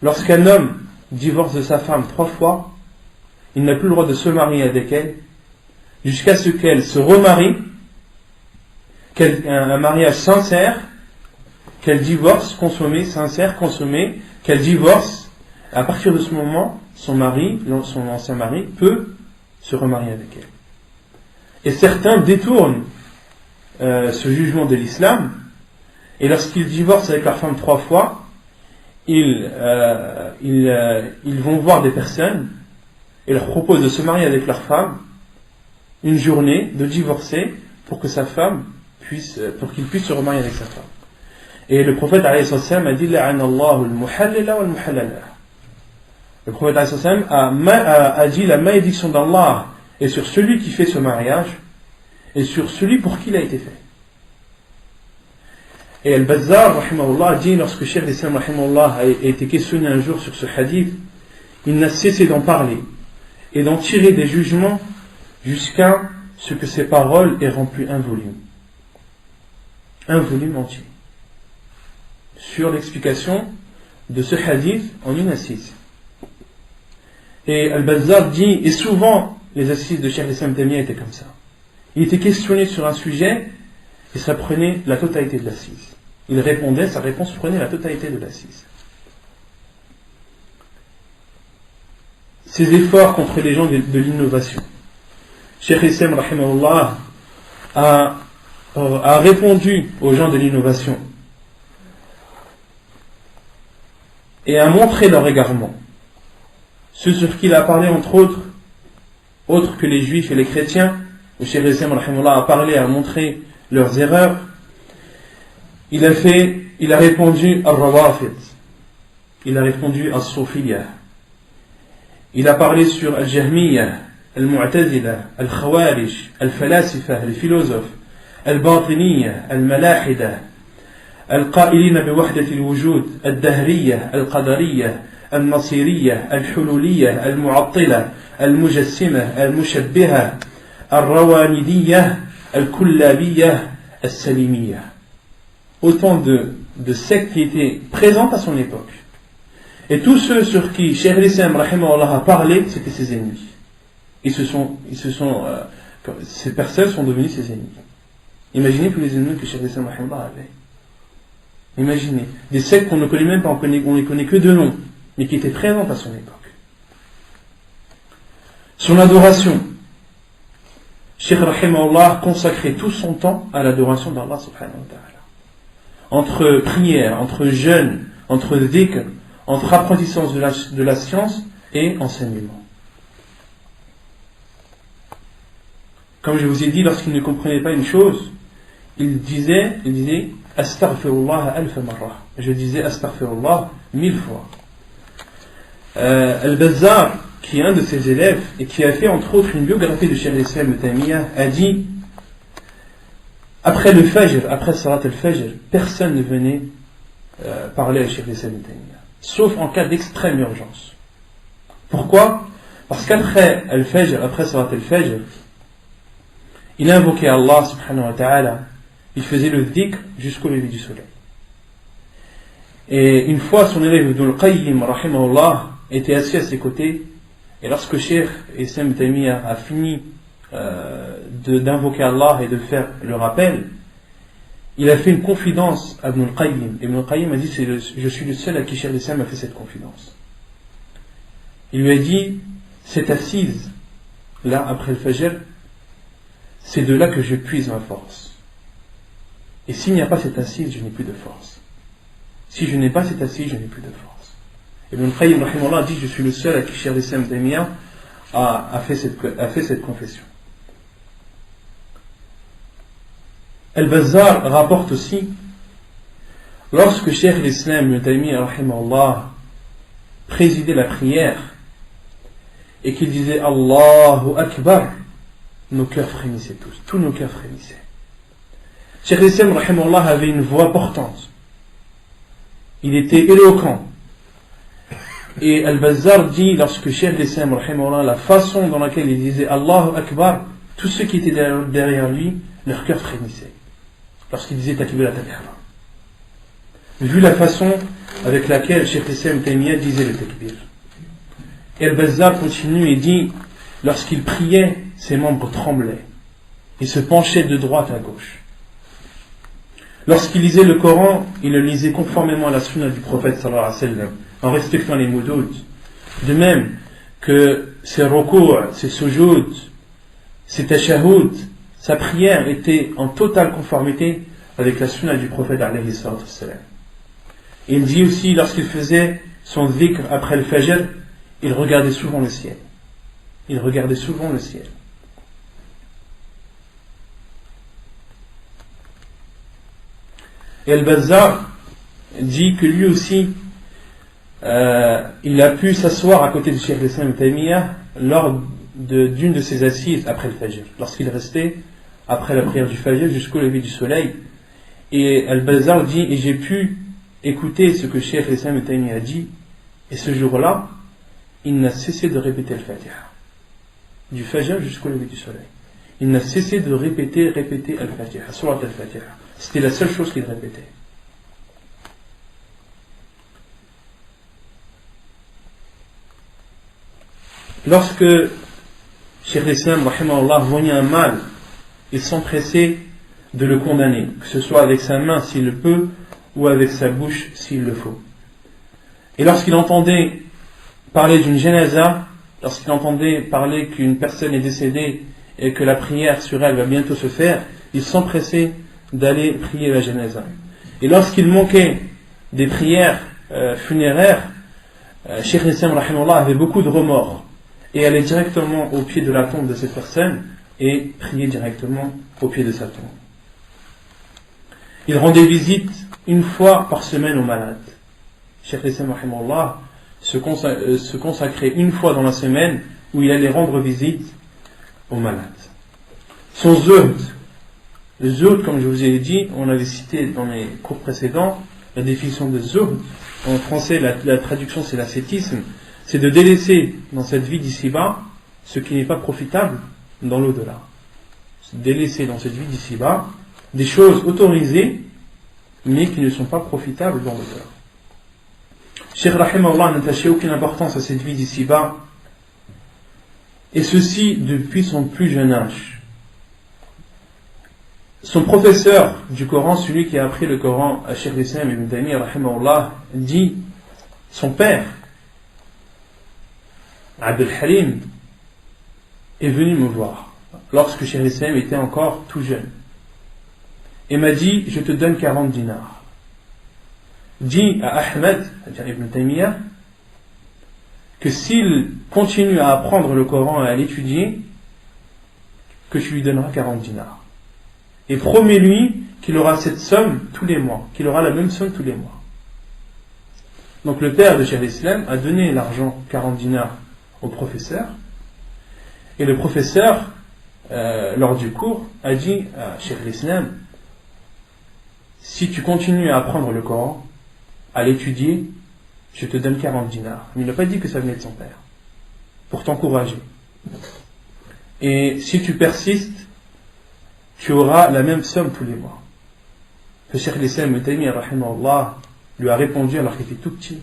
lorsqu'un homme divorce de sa femme 3 fois, il n'a plus le droit de se marier avec elle jusqu'à ce qu'elle se remarie, un mariage sincère, qu'elle divorce, consommé, sincère, consommé, qu'elle divorce. À partir de ce moment, son ancien mari, peut se remarier avec elle. Et certains détournent ce jugement de l'islam, et lorsqu'ils divorcent avec leur femme 3 fois, ils vont voir des personnes et leur proposent de se marier avec leur femme une journée, de divorcer pour que pour qu'il puisse se remarier avec sa femme. Et le prophète alayhi salam a dit: la'ana Allahu al-muhallila wal-muhallala. Le prophète alayhi salam a dit: la malédiction d'Allah est sur celui qui fait ce mariage et sur celui pour qui il a été fait. Et Al-Bazzar rahimahullah dit, lorsque Cheikh al-Islam rahimahullah a été questionné un jour sur ce hadith, il n'a cessé d'en parler et d'en tirer des jugements jusqu'à ce que ses paroles aient rempli un volume entier sur l'explication de ce hadith en une assise. Et Al-Bazzar dit, et souvent les assises de Cheikh al-Islam Taymiyya étaient comme ça. Il était questionné sur un sujet et ça prenait la totalité de l'assise. Il répondait, sa réponse prenait la totalité de l'assise. Ces efforts contre les gens de l'innovation. Cheikh al-Islam rahimahullah a répondu aux gens de l'innovation et a montré leur égarement. Ce sur qui il a parlé entre autres que les juifs et les chrétiens, où Cheikh al-Islam rahimahullah a parlé, a montré leurs erreurs. Il a répondu à Rawafid, il a répondu à Soufiyya, il a parlé sur Al-Jahmiyya, Al-Mu'tazila, Al-Khawarij, Al-Falasifa, les philosophes, Al-Batiniyya, Al-Malahida, Al-Qa'ilina biwahdat al-wujud, Al-Dahriyya, Al-Qadariyya, Al-Nasiriyya, Al-Hululiyya, Al-Mu'attila, Al-Mujassima, Al-Mushabbiha, Al-Rawanidiyya, Al-Kullabiyya, Al-Salimiyya. Autant de sectes qui étaient présentes à son époque. Et tous ceux sur qui Cheikh al-Islam rahimahullah a parlé, c'était ses ennemis. Ces personnes sont devenues ses ennemis. Imaginez tous les ennemis que Cheikh al-Islam rahimahullah avait. Imaginez des sectes qu'on ne connaît même pas, on les connaît que de nom, mais qui étaient présentes à son époque. Son adoration. Cheikh rahimahullah consacrait tout son temps à l'adoration d'Allah subhanahu wa ta'ala. Entre prière, entre jeûne, entre dhikr, entre apprentissage de la science et enseignement. Comme je vous ai dit, lorsqu'il ne comprenait pas une chose, il disait Astaghfirullah alfa marra. Je disais Astaghfirullah 1000 fois. Al-Bazzar, qui est un de ses élèves et qui a fait entre autres une biographie de Cheikh al-Islam Taymiyya, a dit: après le Fajr, après Salat al-Fajr, personne ne venait parler à Cheikh al-Islam Taymiyya, sauf en cas d'extrême urgence. Pourquoi? Parce qu'après al-Fajr, après Salat al-Fajr, il invoquait Allah subhanahu wa ta'ala, il faisait le dhikr jusqu'au lever du soleil. Et une fois, son élève Ibn al-Qayyim rahimahullah était assis à ses côtés, et lorsque Cheikh al-Islam Taymiyya a fini d'invoquer Allah et de faire le rappel, il a fait une confidence à Ibn al-Qayyim. Ibn al-Qayyim a dit: je suis le seul à qui Cheikh al-Islam a fait cette confidence. Il lui a dit: cette assise là après le Fajr, c'est de là que je puise ma force, et s'il n'y a pas cette assise, je n'ai plus de force. Si je n'ai pas cet assis, je n'ai plus de force. Ibn al-Qayyim rahimahullah dit, je suis le seul à qui Cheikh al-Islam Taymiyya a fait cette confession. Al-Bazzar rapporte aussi, lorsque Cheikh al-Islam Ibn Taymiyya rahimahullah présidait la prière et qu'il disait Allahu Akbar, nos cœurs frémissaient tous nos cœurs frémissaient. Cheikh al-Islam rahimahullah avait une voix portante, il était éloquent. Et Al-Bazzar dit, lorsque Cheikh al-Islam rahimahullah, la façon dans laquelle il disait Allahu Akbar, tous ceux qui étaient derrière lui, leur cœur frémissait lorsqu'il disait Takbir al-Ihram, vu la façon avec laquelle Cheikh al-Islam Taymiyya disait le Takbir. Et Al-Bazzar continue et dit, lorsqu'il priait, ses membres tremblaient, il se penchait de droite à gauche. Lorsqu'il lisait le Coran, il le lisait conformément à la sunna du prophète sallallahu alayhi wa sallam, en respectant les moudoud. De même que ses recours, ses sujoud, ses tashahhud, sa prière était en totale conformité avec la sunna du prophète alayhi salatu wassalam. Il dit aussi, lorsqu'il faisait son dhikr après le fajr, il regardait souvent le ciel. Il regardait souvent le ciel. Et Al-Bazzar dit que lui aussi, il a pu s'asseoir à côté de Cheikh al-Islam Ibn Taymiyya lors d'une de ses assises après le Fajr, lorsqu'il restait après la prière du Fajr jusqu'au lever du soleil. Et Al-Bazzar dit, et j'ai pu écouter ce que Cheikh al-Islam Ibn Taymiyya a dit, et ce jour-là, il n'a cessé de répéter le Fatiha, du Fajr jusqu'au lever du soleil. Il n'a cessé de répéter Al-Fatiha, Surat Al-Fatiha. C'était la seule chose qu'il répétait. Lorsque Cheikh al-Islam rahimahullah voyait un mal, il s'empressait de le condamner, que ce soit avec sa main s'il le peut, ou avec sa bouche s'il le faut. Et lorsqu'il entendait parler d'une janaza, lorsqu'il entendait parler qu'une personne est décédée et que la prière sur elle va bientôt se faire, il s'empressait d'aller prier la janaza. Et lorsqu'il manquait des prières funéraires, Cheikh al-Islam rahimahullah avait beaucoup de remords et allait directement au pied de la tombe de cette personne et priait directement au pied de sa tombe. Il rendait visite une fois par semaine aux malades. Cheikh al-Islam rahimahullah se consacrait une fois dans la semaine où il allait rendre visite aux malades. Son zuhd, le zuhd, comme je vous ai dit, on l'avait cité dans les cours précédents, la définition de zuhd, en français la traduction c'est l'ascétisme, c'est de délaisser dans cette vie d'ici-bas ce qui n'est pas profitable dans l'au-delà. C'est délaisser dans cette vie d'ici-bas des choses autorisées mais qui ne sont pas profitables dans l'au-delà. Cheikh rahimahullah n'attachait aucune importance à cette vie d'ici-bas, et ceci depuis son plus jeune âge. Son professeur du Coran, celui qui a appris le Coran à Cheikh al-Islam Ibn Taymiyya rahimahullah, dit, son père Abd al-Halim est venu me voir lorsque Cheikh al-Islam était encore tout jeune et m'a dit, je te donne 40 dinars. Dit à Ahmed, c'est-à-dire Ibn Taymiyya, que s'il continue à apprendre le Coran et à l'étudier, que tu lui donneras 40 dinars. Et promets-lui qu'il aura cette somme tous les mois, qu'il aura la même somme tous les mois. Donc le père de Cheikh al-Islam a donné l'argent, 40 dinars, au professeur, et le professeur, lors du cours, a dit à Cheikh al-Islam, si tu continues à apprendre le Coran, à l'étudier, je te donne 40 dinars. Mais il n'a pas dit que ça venait de son père, pour t'encourager. Et si tu persistes, tu auras la même somme tous les mois. Le Cheikh al-Islam Ibn Taymiyya rahimahullah lui a répondu alors qu'il était tout petit,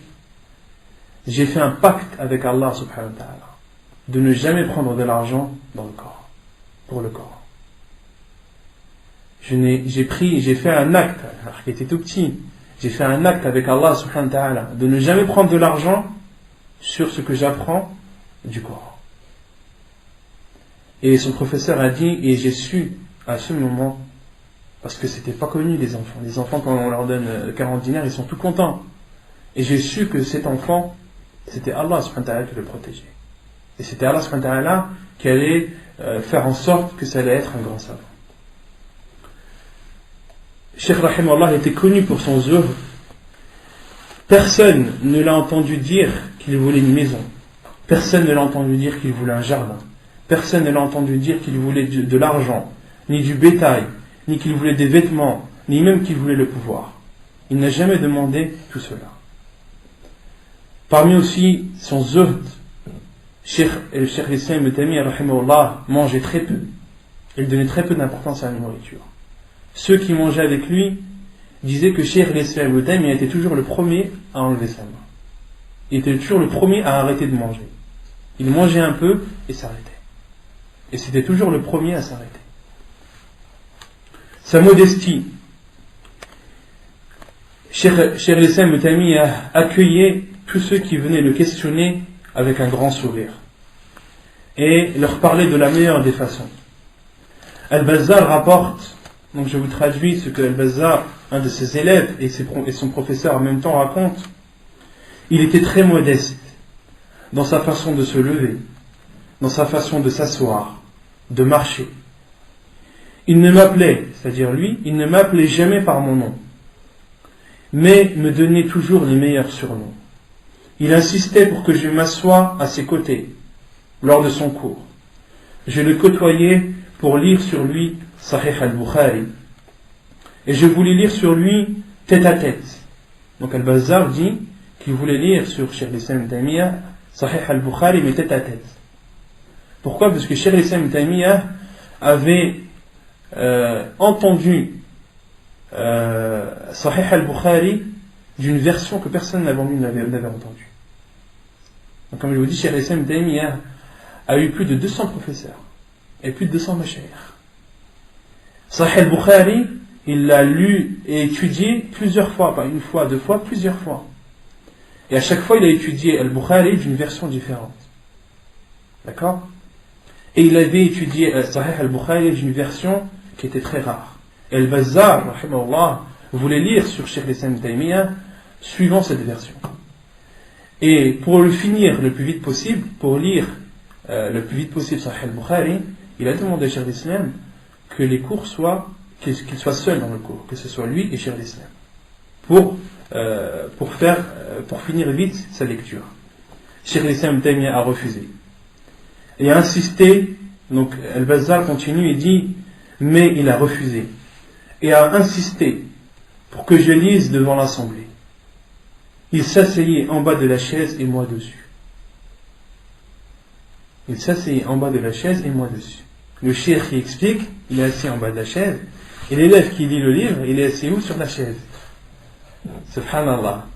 j'ai fait un pacte avec Allah subhanahu wa ta'ala de ne jamais prendre de l'argent dans le Coran, pour le Coran. J'ai fait un acte, alors qu'il était tout petit, j'ai fait un acte avec Allah subhanahu wa ta'ala de ne jamais prendre de l'argent sur ce que j'apprends du Coran. Et son professeur a dit, et j'ai su à ce moment Parce que c'était pas connu les enfants. Les enfants, quand on leur donne 40 dinars, ils sont tout contents. Et j'ai su que cet enfant, c'était Allah subhanahu wa ta'ala qui le protégeait. Et c'était Allah subhanahu wa ta'ala qui allait faire en sorte que ça allait être un grand savant. Cheikh Rahimahullah était connu pour son zuhd. Personne ne l'a entendu dire qu'il voulait une maison. Personne ne l'a entendu dire qu'il voulait un jardin. Personne ne l'a entendu dire qu'il voulait de l'argent, ni du bétail, ni qu'il voulait des vêtements, ni même qu'il voulait le pouvoir. Il n'a jamais demandé tout cela. Parmi aussi son zuhd, Cheikh l'Islam Ibn Taymiyyah rahimahullah mangeait très peu. Il donnait très peu d'importance à la nourriture. Ceux qui mangeaient avec lui disaient que Cheikh l'Islam Ibn Taymiyyah était toujours le premier à enlever sa main. Il était toujours le premier à arrêter de manger. Il mangeait un peu et s'arrêtait. Et c'était toujours le premier à s'arrêter. Sa modestie. Cheikh l'Islam Ibn Taymiyyah accueillait tous ceux qui venaient le questionner avec un grand sourire et leur parlait de la meilleure des façons. Al-Bazzar rapporte, donc je vous traduis ce que Al-Bazzar, un de ses élèves et son professeur en même temps raconte. Il était très modeste dans sa façon de se lever, dans sa façon de s'asseoir, de marcher. Il ne m'appelait, c'est-à-dire lui, il ne m'appelait jamais par mon nom, mais me donnait toujours les meilleurs surnoms. Il insistait pour que je m'assoie à ses côtés lors de son cours. Je le côtoyais pour lire sur lui Sahih al-Bukhari. Et je voulais lire sur lui tête à tête. Donc Al-Bazzar dit qu'il voulait lire sur Cheikh l'Islam Ibn Taymiyyah Sahih al-Bukhari mais tête à tête. Pourquoi? Parce que Cheikh l'Islam Ibn Taymiyyah avait entendu Sahih al-Bukhari d'une version que personne n'avait entendue. Donc, comme je vous dis, Cheikh l'Islam Ibn Taymiyyah a eu plus de 200 professeurs et plus de 200 mashayikh. Sahih al-Bukhari, il l'a lu et étudié plusieurs fois, pas une fois, deux fois, plusieurs fois. Et à chaque fois, il a étudié al-Bukhari d'une version différente. D'accord? Et il avait étudié Sahih al-Bukhari d'une version qui était très rare. Et Al-Bazzar, rahimahullah, voulait lire sur Cheikh l'Islam Ibn Taymiyyah suivant cette version. Et pour le finir le plus vite possible, pour lire le plus vite possible Sahih al-Bukhari, il a demandé à Cheikh l'Islam que les cours soient, qu'il soit seul dans le cours, que ce soit lui et Cheikh l'Islam, pour finir vite sa lecture. Cheikh l'Islam Ibn Taymiyyah a refusé et a insisté. Donc Al-Bazzar continue et dit, mais il a refusé et a insisté pour que je lise devant l'assemblée. Il s'asseyait en bas de la chaise et moi dessus. Il s'asseyait en bas de la chaise et moi dessus. Le cheikh qui explique, il est assis en bas de la chaise, et l'élève qui lit le livre, il est assis où? Sur la chaise. Subhanallah.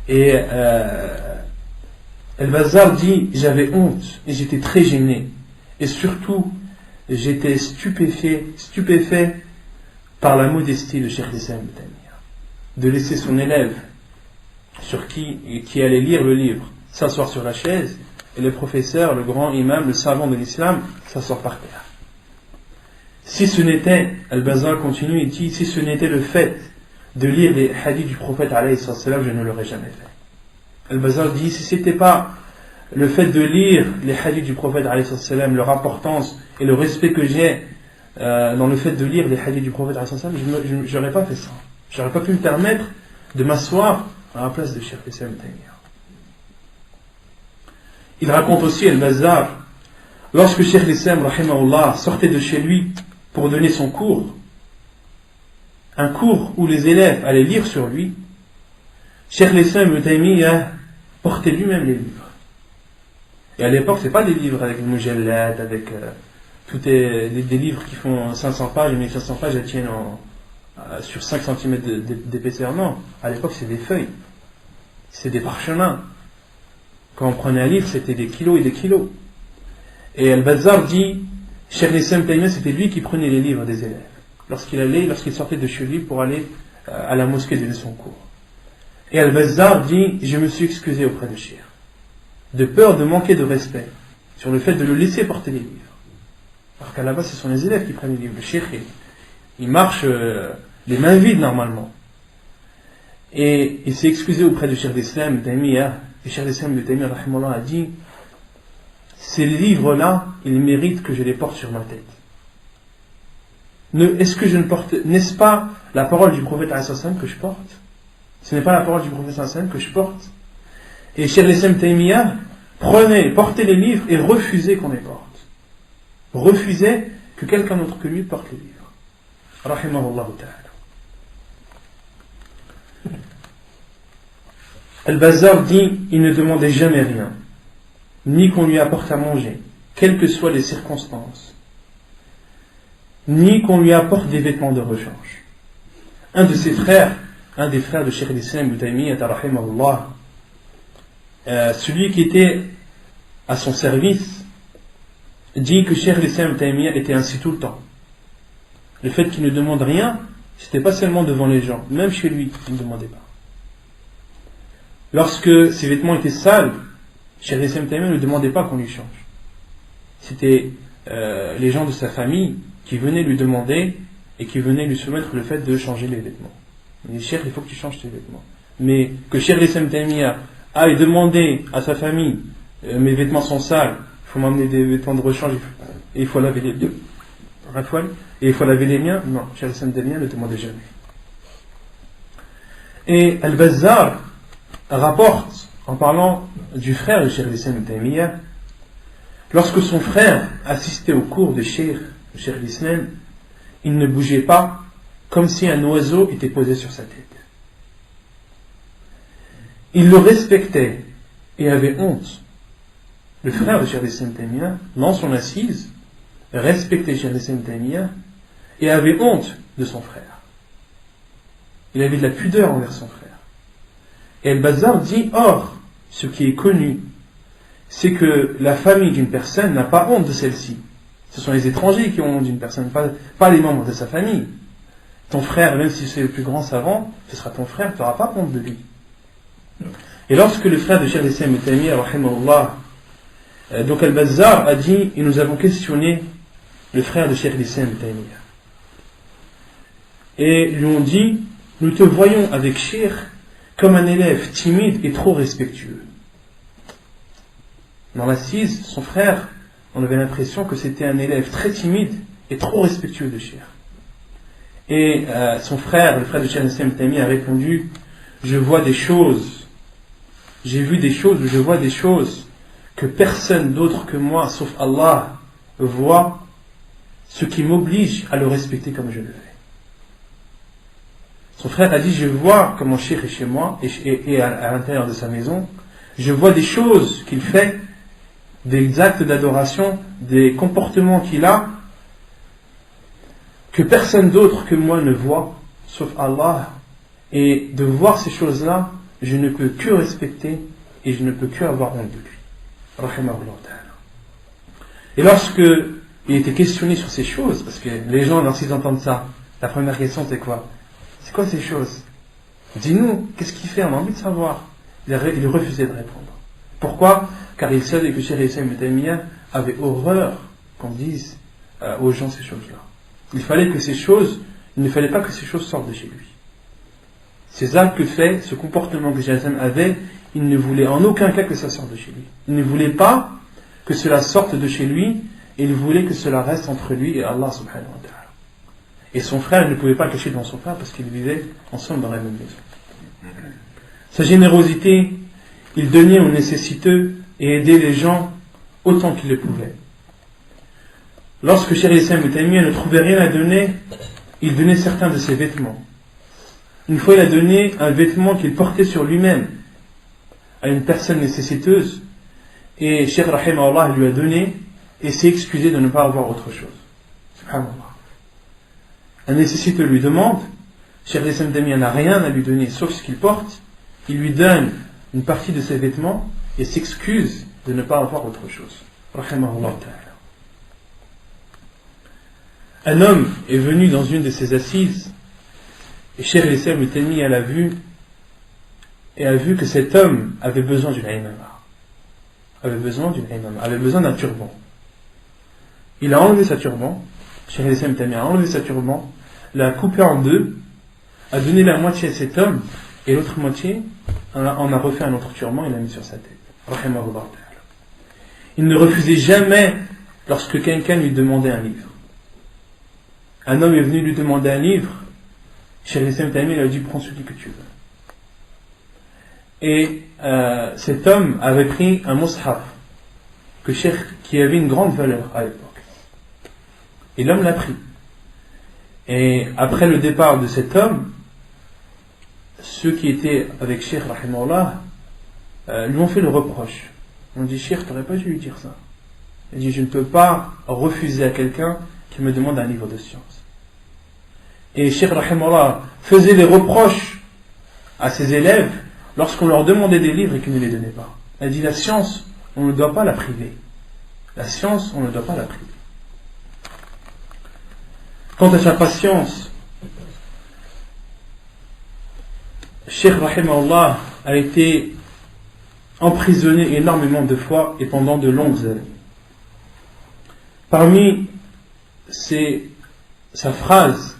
Et Al-Bazzar dit, j'avais honte et j'étais très gêné. Et surtout, j'étais stupéfait par la modestie de Cheikh l'Islam Ibn Taymiyyah, de laisser son élève qui allait lire le livre s'asseoir sur la chaise et le professeur, le grand imam, le savant de l'islam s'asseoir par terre. Si ce n'était, Al-Bazzar continue et dit, si ce n'était le fait de lire les hadiths du prophète alayhi salam, je ne l'aurais jamais fait. Al-Bazzar dit, si c'était pas le fait de lire les hadiths du prophète alayhi salam, leur importance et le respect que j'ai dans le fait de lire les hadiths du prophète alayhi salam, je n'aurais pas fait ça. J'aurais pas pu me permettre de m'asseoir à la place de Cheikh l'Islam Ibn Taymiyyah. Il raconte aussi Al-Bazzar, lorsque Cheikh l'Islam rahimahullah sortait de chez lui pour donner son cours, un cours où les élèves allaient lire sur lui, Cheikh l'Islam Ibn Taymiyyah portait lui-même les livres. Et à l'époque, c'est pas des livres avec le mujallat, avec des livres qui font 500 pages, 1500 pages, elles tiennent sur 5 cm d'épaisseur. Non, à l'époque, c'est des feuilles, c'est des parchemins. Quand on prenait un livre, c'était des kilos et des kilos. Et Al-Bazzar dit, Cheikh l'Islam Ibn Taymiyyah, c'était lui qui prenait les livres des élèves lorsqu'il sortait de chez lui pour aller à la mosquée donner son cours. Et Al-Bazzar dit, je me suis excusé auprès de Cheikh, de peur de manquer de respect sur le fait de le laisser porter les livres. Alors qu'à la base, ce sont les élèves qui prennent les livres. Le Cheikh, Il marche les mains vides normalement. Et il s'est excusé auprès de Cheikh l'Islam Taymiyya. Et Cheikh l'Islam Taymiyya a dit, ces livres-là, ils méritent que je les porte sur ma tête. Est-ce que je ne porte, n'est-ce pas la parole du prophète que je porte? Ce n'est pas la parole du prophète que je porte. Et Cheikh l'Islam Taymiyya portez les livres et refusez qu'on les porte. Refusez que quelqu'un d'autre que lui porte les livres. Rahimahullah ta'ala. Al-Bazzar dit, il ne demandait jamais rien, ni qu'on lui apporte à manger, quelles que soient les circonstances, ni qu'on lui apporte des vêtements de rechange. Un de ses frères, un des frères de Cheikh l'Islam Ibn Taymiyyah, rahimahullah, celui qui était à son service, dit que Cheikh l'Islam Ibn Taymiyyah était ainsi tout le temps. Le fait qu'il ne demande rien, c'était pas seulement devant les gens, même chez lui, il ne demandait pas. Lorsque ses vêtements étaient sales, Cheikh l'Islam Ibn Taymiyyah ne demandait pas qu'on lui change. C'était les gens de sa famille qui venaient lui demander et qui venaient lui soumettre le fait de changer les vêtements. Il dit, Cheikh, il faut que tu changes tes vêtements. Mais que Cheikh l'Islam Ibn Taymiyyah aille demander à sa famille, mes vêtements sont sales, il faut m'amener des vêtements de rechange, et il faut laver les deux. Et il faut laver les miens. Non, Cheikh l'Islam Ibn Taymiyyah ne demandait jamais. Et Al-Bazzar rapporte, en parlant du frère de Cheikh l'Islam Ibn Taymiyyah, lorsque son frère assistait au cours de Cheikh l'Islam, il ne bougeait pas comme si un oiseau était posé sur sa tête. Il le respectait et avait honte. Le frère de Cheikh l'Islam Ibn Taymiyyah, dans son assise, respectait Cheikh l'Islam Ibn Taymiyyah et avait honte de son frère. Il avait de la pudeur envers son frère. Et Al-Bazzar dit, or, ce qui est connu, c'est que la famille d'une personne n'a pas honte de celle-ci. Ce sont les étrangers qui ont honte d'une personne, pas les membres de sa famille. Ton frère, même si c'est le plus grand savant, ce sera ton frère, tu n'auras pas honte de lui. Et lorsque le frère de Cheikh l'Islam Ibn Taymiyyah, rahimahullah, donc Al-Bazzar a dit, et nous avons questionné le frère de Cheikh l'Islam Ibn Taymiyyah. Et lui ont dit, nous te voyons avec Cheikh comme un élève timide et trop respectueux. Dans l'assise, son frère, on avait l'impression que c'était un élève très timide et trop respectueux de Cheikh. Et son frère, le frère de Cheikh l'Islam Ibn Taymiyyah, a répondu, je vois des choses, j'ai vu des choses, je vois des choses que personne d'autre que moi, sauf Allah, voit, ce qui m'oblige à le respecter comme je le fais. Son frère a dit, je vois comment Cheikh est chez moi et à l'intérieur de sa maison, je vois des choses qu'il fait, des actes d'adoration, des comportements qu'il a, que personne d'autre que moi ne voit, sauf Allah. Et de voir ces choses-là, je ne peux que respecter et je ne peux que avoir honte de lui. Rahimahullah ta'ala. Et lorsque il était questionné sur ces choses, parce que les gens, lorsqu'ils entendent ça, la première question c'est quoi? C'est quoi ces choses? Dis-nous, qu'est-ce qu'il fait? On a envie de savoir. Il refusait de répondre. Pourquoi? Car il savait que Cheikh l'Islam Ibn Taymiyyah avait horreur qu'on dise aux gens ces choses-là. Il ne fallait pas que ces choses sortent de chez lui. Ces actes que fait, ce comportement que Cheikh l'Islam avait, il ne voulait en aucun cas que ça sorte de chez lui. Il ne voulait pas que cela sorte de chez lui, et il voulait que cela reste entre lui et Allah subhanahu wa ta'ala. Et son frère ne pouvait pas le cacher devant son frère parce qu'ils vivaient ensemble dans la même maison. Sa générosité, il donnait aux nécessiteux et aidait les gens autant qu'il le pouvait. Lorsque Cheikh l'Islam Ibn Taymiyyah ne trouvait rien à donner, il donnait certains de ses vêtements. Une fois, il a donné un vêtement qu'il portait sur lui-même à une personne nécessiteuse, et Cheikh rahimahullah lui a donné et s'est excusé de ne pas avoir autre chose. Subhanallah. Un nécessiteux lui demande, Cheikh l'Islam Ibn Taymiyyah n'a rien à lui donner sauf ce qu'il porte, il lui donne une partie de ses vêtements et s'excuse de ne pas avoir autre chose. Rahimahullah ta'ala. Un homme est venu dans une de ses assises et Cheikh l'Islam Ibn Taymiyyah l'a vu et a vu que cet homme avait besoin d'une imama, avait besoin d'un turban. Il a enlevé sa turban, Cheikh l'Islam Ibn Taymiyyah a enlevé sa turban, l'a coupé en deux, a donné la moitié à cet homme, et l'autre moitié, on a refait un autre turban et l'a mis sur sa tête. Rahimahullah ta'ala. Il ne refusait jamais lorsque quelqu'un lui demandait un livre. Un homme est venu lui demander un livre, Cheikh l'Islam Taimi, il a dit prends celui que tu veux. Et cet homme avait pris un mushaf qui avait une grande valeur à l'époque. Et l'homme l'a pris. Et après le départ de cet homme, ceux qui étaient avec Cheikh rahimahullah lui ont fait le reproche. On dit Cheikh, tu n'aurais pas dû lui dire ça. Il dit je ne peux pas refuser à quelqu'un qui me demande un livre de science. Et Cheikh rahimahullah faisait des reproches à ses élèves lorsqu'on leur demandait des livres et qu'ils ne les donnaient pas. Il dit la science, on ne doit pas la priver. La science, on ne doit pas la priver. Quant à sa patience, Cheikh rahimahullah a été emprisonné énormément de fois et pendant de longues années. Parmi sa phrase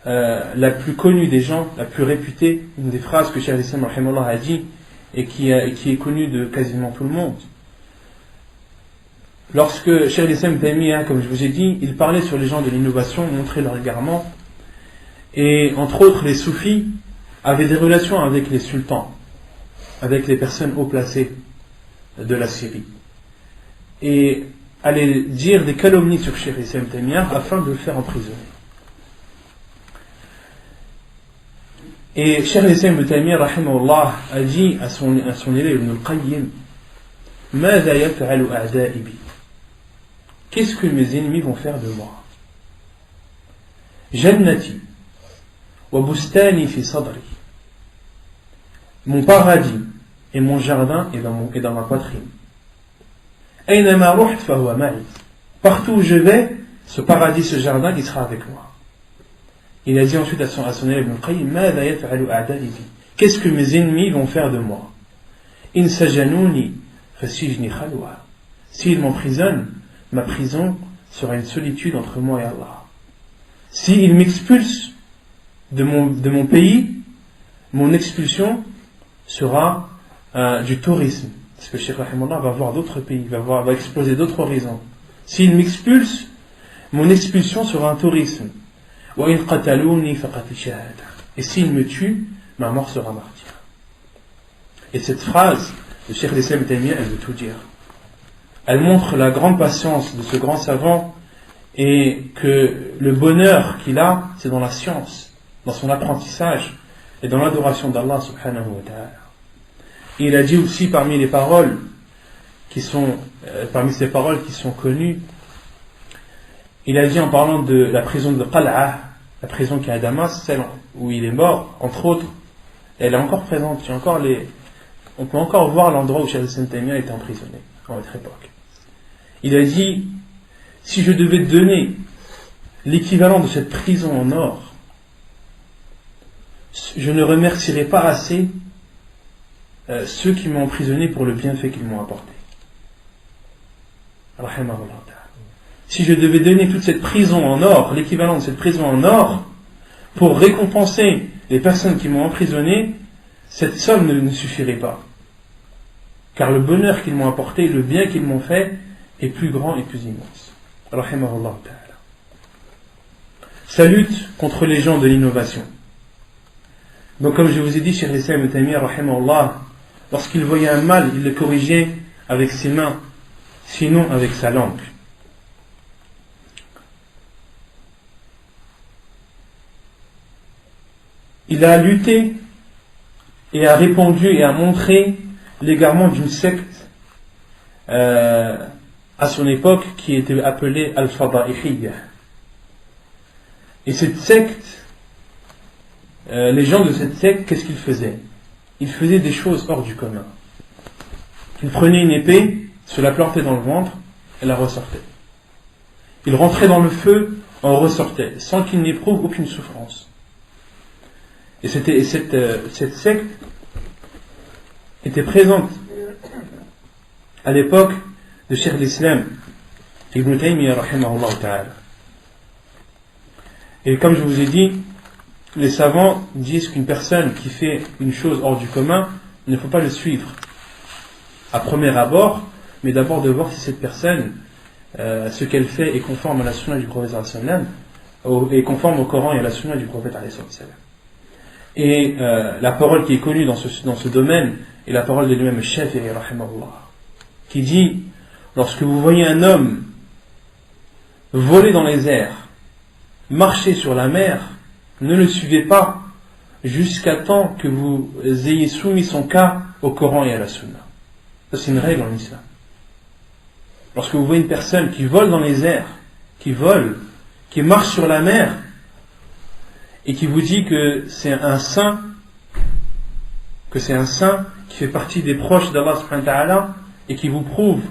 la plus connue des gens, la plus réputée, une des phrases que Cheikh l'Islam rahimahullah a dit et qui est connue de quasiment tout le monde. Lorsque Cheikh l'Islam Taimi, comme je vous ai dit, il parlait sur les gens de l'innovation, montrait leur égarement, et entre autres les soufis avaient des relations avec les sultans, avec les personnes haut placées de la Syrie, et allaient dire des calomnies sur Cheikh l'Islam Taimi afin de le faire emprisonner. Et Cheikh l'Islam Taimi rahimahullah a dit à son élève Ibn al-Qayyim, ماذا يفعل أعدائي بي? Qu'est-ce que mes ennemis vont faire de moi? Jannati wa bustani fi sadri. Mon paradis et mon jardin est dans ma poitrine. Aynama ruht fa huwa ma'i. Partout où je vais, ce paradis, ce jardin, il sera avec moi. Il a dit ensuite à son élève Ibn Qayyim, ماذا يفعل أعدائي بي? Qu'est-ce que mes ennemis vont faire de moi? In sajanuni fasijni khalwa. S'ils m'emprisonnent, ma prison sera une solitude entre moi et Allah. S'ils m'expulsent de mon pays, mon expulsion sera du tourisme. Parce que Cheikh rahimahullah va voir d'autres pays, va exploser d'autres horizons. S'ils m'expulsent, mon expulsion sera un tourisme. Et s'ils me tuent, ma mort sera martyre. Et cette phrase de Cheikh l'Islam Taymiyya, elle veut tout dire. Elle montre la grande patience de ce grand savant et que le bonheur qu'il a, c'est dans la science, dans son apprentissage et dans l'adoration d'Allah subhanahu wa ta'ala. Et il a dit aussi parmi ces paroles qui sont connues, il a dit en parlant de la prison de Qal'a, la prison qui est à Damas, celle où il est mort, entre autres, elle est encore présente, on peut encore voir l'endroit où Cheikh l'Islam Taymiyya était emprisonné à notre époque. Il a dit, si je devais donner l'équivalent de cette prison en or, je ne remercierais pas assez ceux qui m'ont emprisonné pour le bienfait qu'ils m'ont apporté. Si je devais donner toute cette prison en or, l'équivalent de cette prison en or, pour récompenser les personnes qui m'ont emprisonné, cette somme ne suffirait pas. Car le bonheur qu'ils m'ont apporté, le bien qu'ils m'ont fait, est plus grand et plus immense. Rahimahullah ta'ala. Sa lutte contre les gens de l'innovation. Donc comme je vous ai dit, Cheikh l'Islam Taymiyya rahimahullah, lorsqu'il voyait un mal, il le corrigeait avec ses mains, sinon avec sa langue. Il a lutté et a répandu et a montré l'égarement d'une secte à son époque qui était appelée Al-Fada'ihiyya. Et cette secte, les gens de cette secte, qu'est-ce qu'ils faisaient? Ils faisaient des choses hors du commun. Ils prenaient une épée, se la plantaient dans le ventre et la ressortaient. Ils rentraient dans le feu, en ressortaient, sans qu'ils n'éprouvent aucune souffrance. Et cette secte était présente à l'époque de Cheikh l'Islam Ibn Taymiyya rahimahullah ta'ala. Et comme je vous ai dit, les savants disent qu'une personne qui fait une chose hors du commun, il ne faut pas le suivre à premier abord, mais d'abord de voir si cette personne, ce qu'elle fait est conforme à la sunna du prophète est conforme au Coran et à la sunna du prophète. Et la parole qui est connue dans ce domaine est la parole de l'imam Shafi'i qui dit: lorsque vous voyez un homme voler dans les airs, marcher sur la mer, ne le suivez pas jusqu'à temps que vous ayez soumis son cas au Coran et à la sunna. Ça, c'est une règle en islam. Lorsque vous voyez une personne qui vole dans les airs, qui marche sur la mer, et qui vous dit que c'est un saint, qui fait partie des proches d'Allah subhanahu wa ta'ala, et qui vous prouve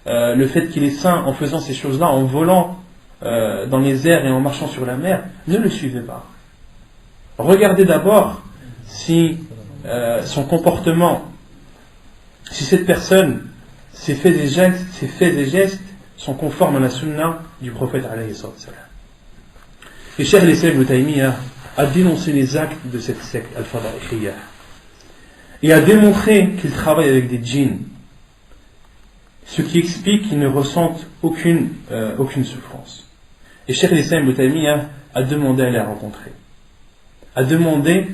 le fait qu'il est saint en faisant ces choses-là, en volant dans les airs et en marchant sur la mer, ne le suivez pas. Regardez d'abord si son comportement, si cette personne, ses faits et gestes sont conformes à la sunna du prophète alayhi salam. Et Cheikh l'Islam Ibn Taymiyyah a dénoncé les actes de cette secte al-Fada'ikhiyya et a démontré qu'ils travaillent avec des djinns, ce qui explique qu'ils ne ressentent aucune souffrance. Et Cheikh l'Islam Ibn Taymiyyah a demandé à les rencontrer, a demandé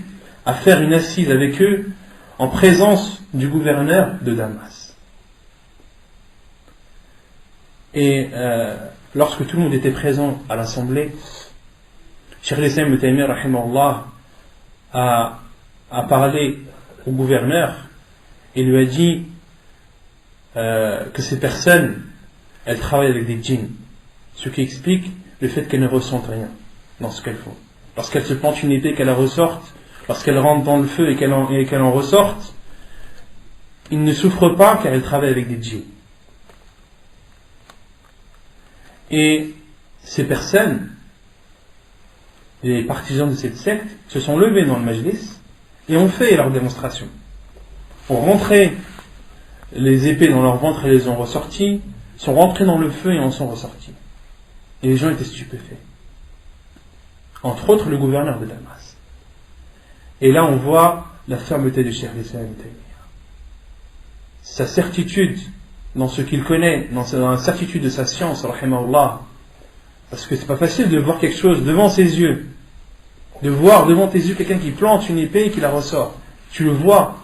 à faire une assise avec eux en présence du gouverneur de Damas. Et lorsque tout le monde était présent à l'assemblée, Cheikh l'Islam Ibn Taymiyyah rahimahullah a parlé au gouverneur et lui a dit que ces personnes, elles travaillent avec des djinns, ce qui explique le fait qu'elles ne ressentent rien dans ce qu'elles font. Lorsqu'elles se plantent une épée, qu'elles la ressortent, lorsqu'elles rentrent dans le feu et qu'elles en ressortent, ils ne souffrent pas car elles travaillent avec des djinns. Et ces personnes, les partisans de cette secte, se sont levés dans le majlis et ont fait leur démonstration. Ont rentré les épées dans leur ventre et les ont ressorties, sont rentrés dans le feu et en sont ressortis. Et les gens étaient stupéfaits. Entre autres, le gouverneur de Damas. Et là, on voit la fermeté de Cheikh l'Islam Ibn Taymiyyah. Sa certitude dans ce qu'il connaît, dans la certitude de sa science, rahimahullah. Parce que c'est pas facile de voir quelque chose devant ses yeux, de voir devant tes yeux quelqu'un qui plante une épée et qui la ressort. Tu le vois,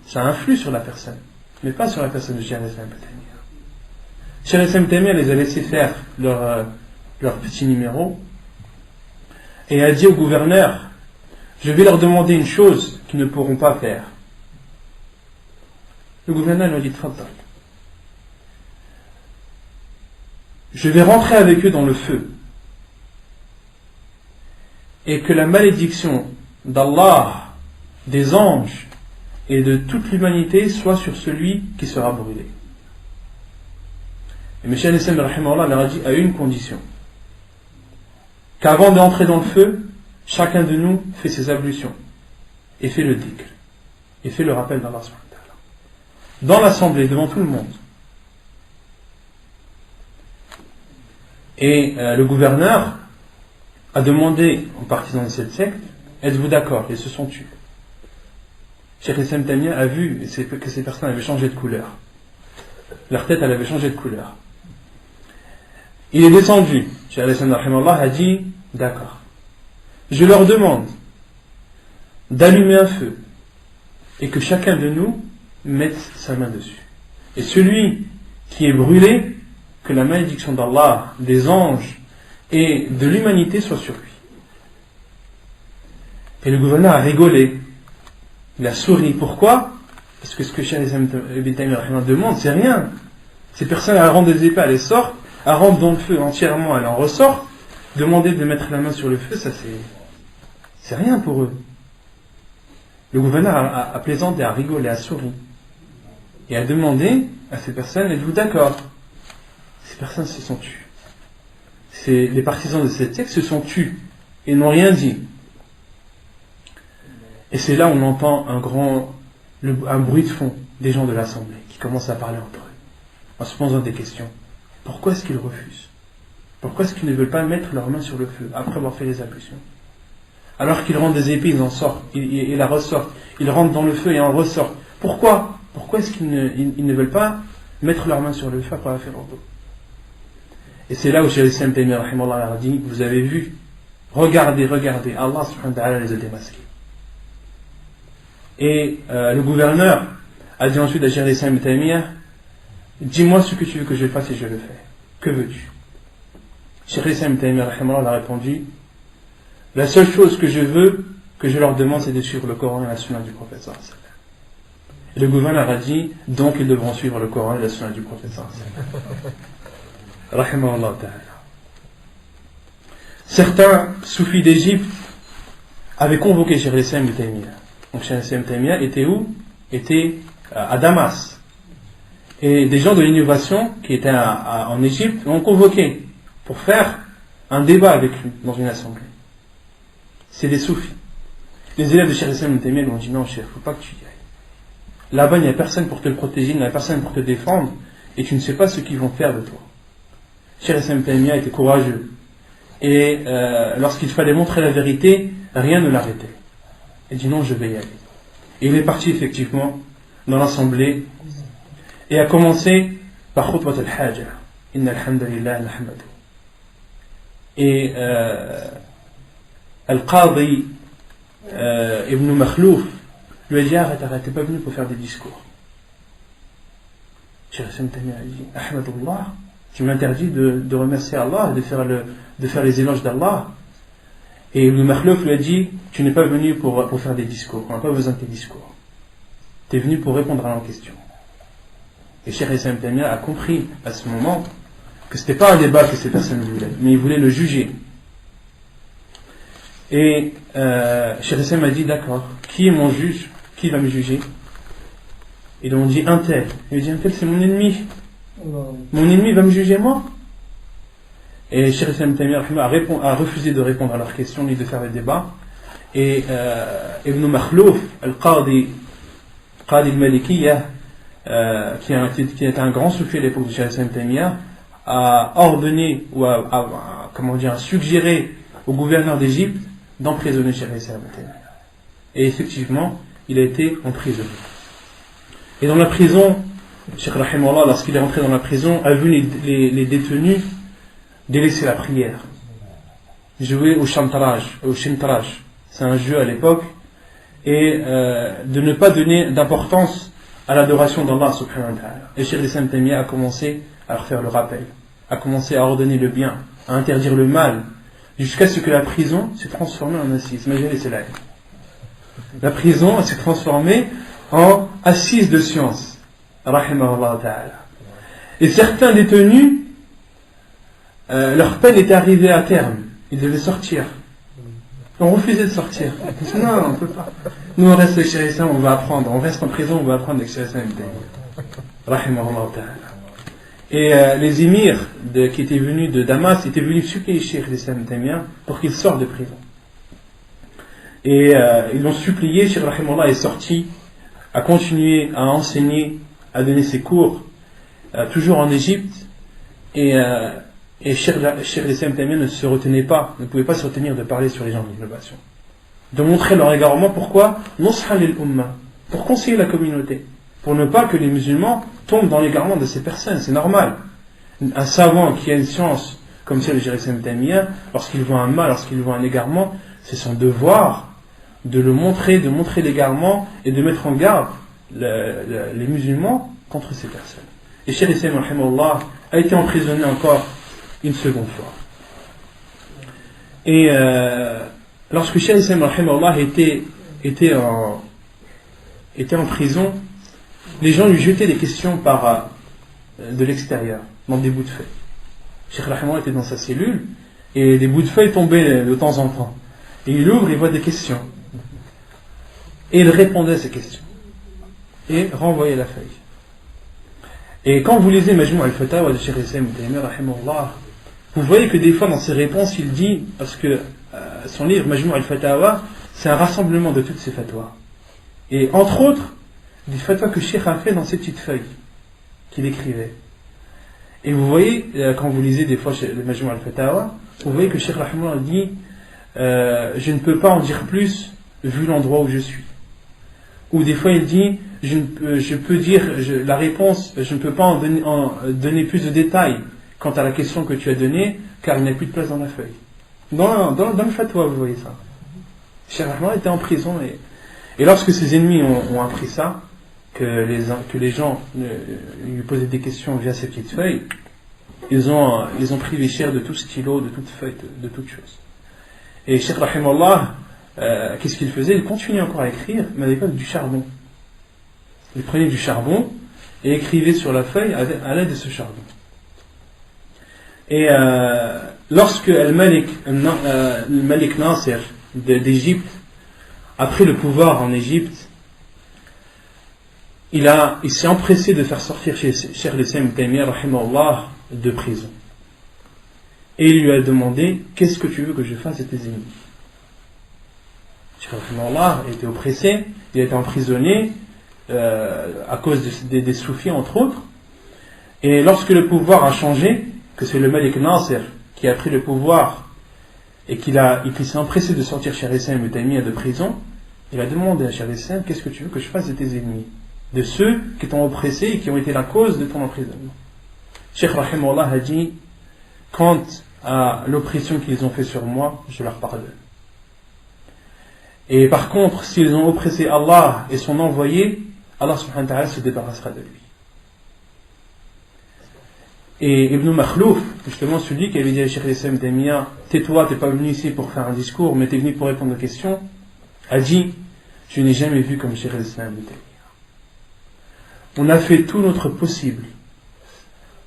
ça influe sur la personne, mais pas sur la personne de Cheikh l'Islam Ibn Taymiyyah. Cheikh l'Islam Ibn Taymiyyah les a laissé faire leur petit numéro et a dit au gouverneur: je vais leur demander une chose qu'ils ne pourront pas faire. Le gouverneur lui a dit: tfaddal. Je vais rentrer avec eux dans le feu et que la malédiction d'Allah, des anges et de toute l'humanité soit sur celui qui sera brûlé. Et M. Al-Islam rahimahullah leur a dit à une condition: qu'avant d'entrer dans le feu, chacun de nous fait ses ablutions et fait le dhikr et fait le rappel d'Allah subhanahu wa ta'ala dans l'assemblée, devant tout le monde. Et le gouverneur a demandé aux partisans de cette secte: êtes-vous d'accord? Ils se sont tus. Cheikh l'Islam Ibn Taymiyyah a vu que ces personnes avaient changé de couleur. Leur tête, elle avait changé de couleur. Il est descendu. Cheikh l'Islam rahimahullah a dit: d'accord. Je leur demande d'allumer un feu et que chacun de nous mette sa main dessus. Et celui qui est brûlé, que la malédiction d'Allah, des anges et de l'humanité soit sur lui. Et le gouverneur a rigolé. Il a souri. Pourquoi? Parce que ce que Cheikh Ibn Taymiyyah demande, c'est rien. Ces personnes, elles rentrent des épées, elles les sortent, elles rentrent dans le feu entièrement, elles en ressortent. Demander de mettre la main sur le feu, ça c'est rien pour eux. Le gouverneur a plaisanté, a rigolé, a souri. Et a demandé à ces personnes: êtes-vous d'accord? Ces personnes se sont tues. Les partisans de cette secte se sont tus et n'ont rien dit. Et c'est là où on entend un bruit de fond des gens de l'assemblée qui commencent à parler entre eux, en se posant des questions. Pourquoi est-ce qu'ils refusent? Pourquoi est-ce qu'ils ne veulent pas mettre leurs mains sur le feu après avoir fait les ablutions? Alors qu'ils rentrent des épées, ils en sortent, ils la ressortent, ils rentrent dans le feu et en ressortent. Pourquoi est-ce qu'ils ne veulent pas mettre leurs mains sur le feu après avoir fait leur dos? Et c'est là où Cheikh Islam Taymiyya rahimahullah a dit, vous avez vu, regardez, Allah subhanahu wa ta'ala les a démasqués. Et le gouverneur a dit ensuite à Cheikh Islam Taymiyya, dis-moi ce que tu veux que je fasse et je le fais. Que veux-tu? Cheikh Islam Taymiyya rahimahullah a répondu, la seule chose que je veux, que je leur demande, c'est de suivre le Coran et la Sunna du prophète sallallahu alayhi wa sallam. Et le gouverneur a dit, donc ils devront suivre le Coran et la Sunna du prophète sallallahu alayhi wa sallam. Rahimahullah ta'ala. Certains soufis d'Égypte avaient convoqué Cheikh Islam Taymiyya. Donc Cheikh Islam Taymiyya était où? Était à Damas. Et des gens de l'innovation qui étaient en Égypte l'ont convoqué pour faire un débat avec lui dans une assemblée. C'est des soufis. Les élèves de Cheikh Islam Taymiyya lui ont dit, non Cheikh, il ne faut pas que tu y ailles. Là-bas, il n'y a personne pour te le protéger, il n'y a personne pour te défendre, et tu ne sais pas ce qu'ils vont faire de toi. Cheikh Islam Taymiyya était courageux. Et lorsqu'il fallait montrer la vérité, rien ne l'arrêtait. Il dit non, je vais y aller. Et il est parti effectivement dans l'assemblée et a commencé par khutbat al-haja. Inna alhamdulillah nahmadu. Et Al-Qadi Ibn Makhlouf lui a dit arrête, t'es pas venu pour faire des discours. Cheikh Islam Taymiyya a dit Ahmadullah, tu m'interdis de remercier Allah, de faire les éloges d'Allah. Et Ibn Makhlouf lui a dit, tu n'es pas venu pour faire des discours, on n'a pas besoin de tes discours. Tu es venu pour répondre à la question. Et Cheikh Islam Taymiyya a compris à ce moment que ce n'était pas un débat que ces personnes voulaient, mais ils voulaient le juger. Et Cheikh Islam a dit, d'accord, qui est mon juge? Qui va me juger? Ils lui ont dit, un tel. Il lui a dit, un tel c'est mon ennemi. Mon ennemi va me juger moi? Et Cheikh Islam Taymiyya a refusé de répondre à leurs questions ni de faire le débat. Et Ibn Makhlouf, Al-Qadi al-Malikiyya, qui est un grand soufi à l'époque de Cheikh Islam Taymiyya, a ordonné ou a suggéré au gouverneur d'Égypte d'emprisonner Cheikh Islam Taymiyya. Et effectivement, il a été emprisonné. Et dans la prison, Cheikh Rahimahullah, lorsqu'il est rentré dans la prison, a vu les détenus délaisser la prière, jouer au chantaraj, c'est un jeu à l'époque, et de ne pas donner d'importance à l'adoration d'Allah subhanahu wa ta'ala. Et Cheikh Islam Taymiyya a commencé à leur faire le rappel, a commencé à ordonner le bien, à interdire le mal, jusqu'à ce que la prison s'est transformée en assise. Imaginez cela. La prison s'est transformée en assise de science. Rahimahullah ta'ala. Et certains détenus, leur peine était arrivée à terme. Ils devaient sortir. On refusait de sortir. Ils disaient, non, on ne peut pas. Nous, on reste avec Cheikh Islam, on va apprendre. On reste en prison, on va apprendre avec Cheikh Islam. Rahimahullah ta'ala. Et les émirs qui étaient venus de Damas étaient venus supplier Cheikh Islam Taymiyya pour qu'il sorte de prison. Et ils l'ont supplié. Cheikh Rahimahullah est sorti, a continué à enseigner, à donner ses cours, toujours en Égypte. Et Cheikh Islam Taymiyya ne se retenait pas, ne pouvait pas se retenir de parler sur les gens de l'innovation, de montrer leur égarement. Pourquoi? Nusha lil umma, pour conseiller la communauté, pour ne pas que les musulmans tombent dans l'égarement de ces personnes. C'est normal. Un savant qui a une science comme celle de Cheikh Islam Taymiyya, lorsqu'il voit un mal, lorsqu'il voit un égarement, c'est son devoir de le montrer, de montrer l'égarement et de mettre en garde les musulmans contre ces personnes. Et Cheikh Islam rahimahullah a été emprisonné encore une seconde fois. Et lorsque Cheikh Islam rahimahullah était en prison, les gens lui jetaient des questions de l'extérieur, dans des bouts de feuilles. Cheikh rahimahullah était dans sa cellule et des bouts de feuilles tombaient de temps en temps. Et il ouvre, il voit des questions. Et il répondait à ces questions. Et renvoyait la feuille. Et quand vous lisez Majmou' al-Fatawa de Cheikh Islam Taymiyya rahimahullah, vous voyez que des fois dans ses réponses, il dit, parce que son livre Majmou' al-Fatawa, c'est un rassemblement de toutes ces fatwas. Et entre autres, des fatwas que Cheikh a fait dans ces petites feuilles qu'il écrivait. Et vous voyez, quand vous lisez des fois le Majmou' al-Fatawa, vous voyez que Cheikh Rahimahullah dit je ne peux pas en dire plus vu l'endroit où je suis. Ou des fois il dit je peux dire la réponse, je ne peux pas en donner plus de détails quant à la question que tu as donnée, car il n'y a plus de place dans la feuille. Dans le fatwa, vous voyez ça. Cheikh Rahimahullah était en prison et lorsque ses ennemis ont appris ça, que les gens lui posaient des questions via ces petites feuilles, ils ont privé Cheikh de tout stylo, de toute feuille, de toute chose. Et Cheikh Rahimahullah, qu'est-ce qu'il faisait? Il continuait encore à écrire, mais avec du charbon. Il prenait du charbon et écrivait sur la feuille à l'aide de ce charbon. Et lorsque Al-Malik Nasser d'Égypte a pris le pouvoir en Égypte, il s'est empressé de faire sortir Cheikh al-Islam ibn Taymiyyah rahimahullah de prison. Et il lui a demandé: qu'est-ce que tu veux que je fasse de tes ennemis? Cheikh rahimahullah était oppressé, il a été emprisonné à cause des soufis entre autres. Et lorsque le pouvoir a changé, que c'est le Malik Nasser qui a pris le pouvoir et qu'il s'est empressé de sortir Cheikh al-Islam ibn Taymiyyah de prison, il a demandé à Cheikh al-Islam: qu'est-ce que tu veux que je fasse de tes ennemis, de ceux qui t'ont oppressé et qui ont été la cause de ton emprisonnement? Cheikh rahimahullah a dit: quant à l'oppression qu'ils ont fait sur moi, je leur pardonne. Et par contre, s'ils ont oppressé Allah et son envoyé, Allah subhanahu wa ta'ala se débarrassera de lui. Et Ibn Makhlouf, justement celui qui avait dit à Cheikh al-Islam Taymiyyah: tais-toi, t'es pas venu ici pour faire un discours, mais t'es venu pour répondre aux questions, a dit: je n'ai jamais vu comme Cheikh al-Islam Taymiyyah. On a fait tout notre possible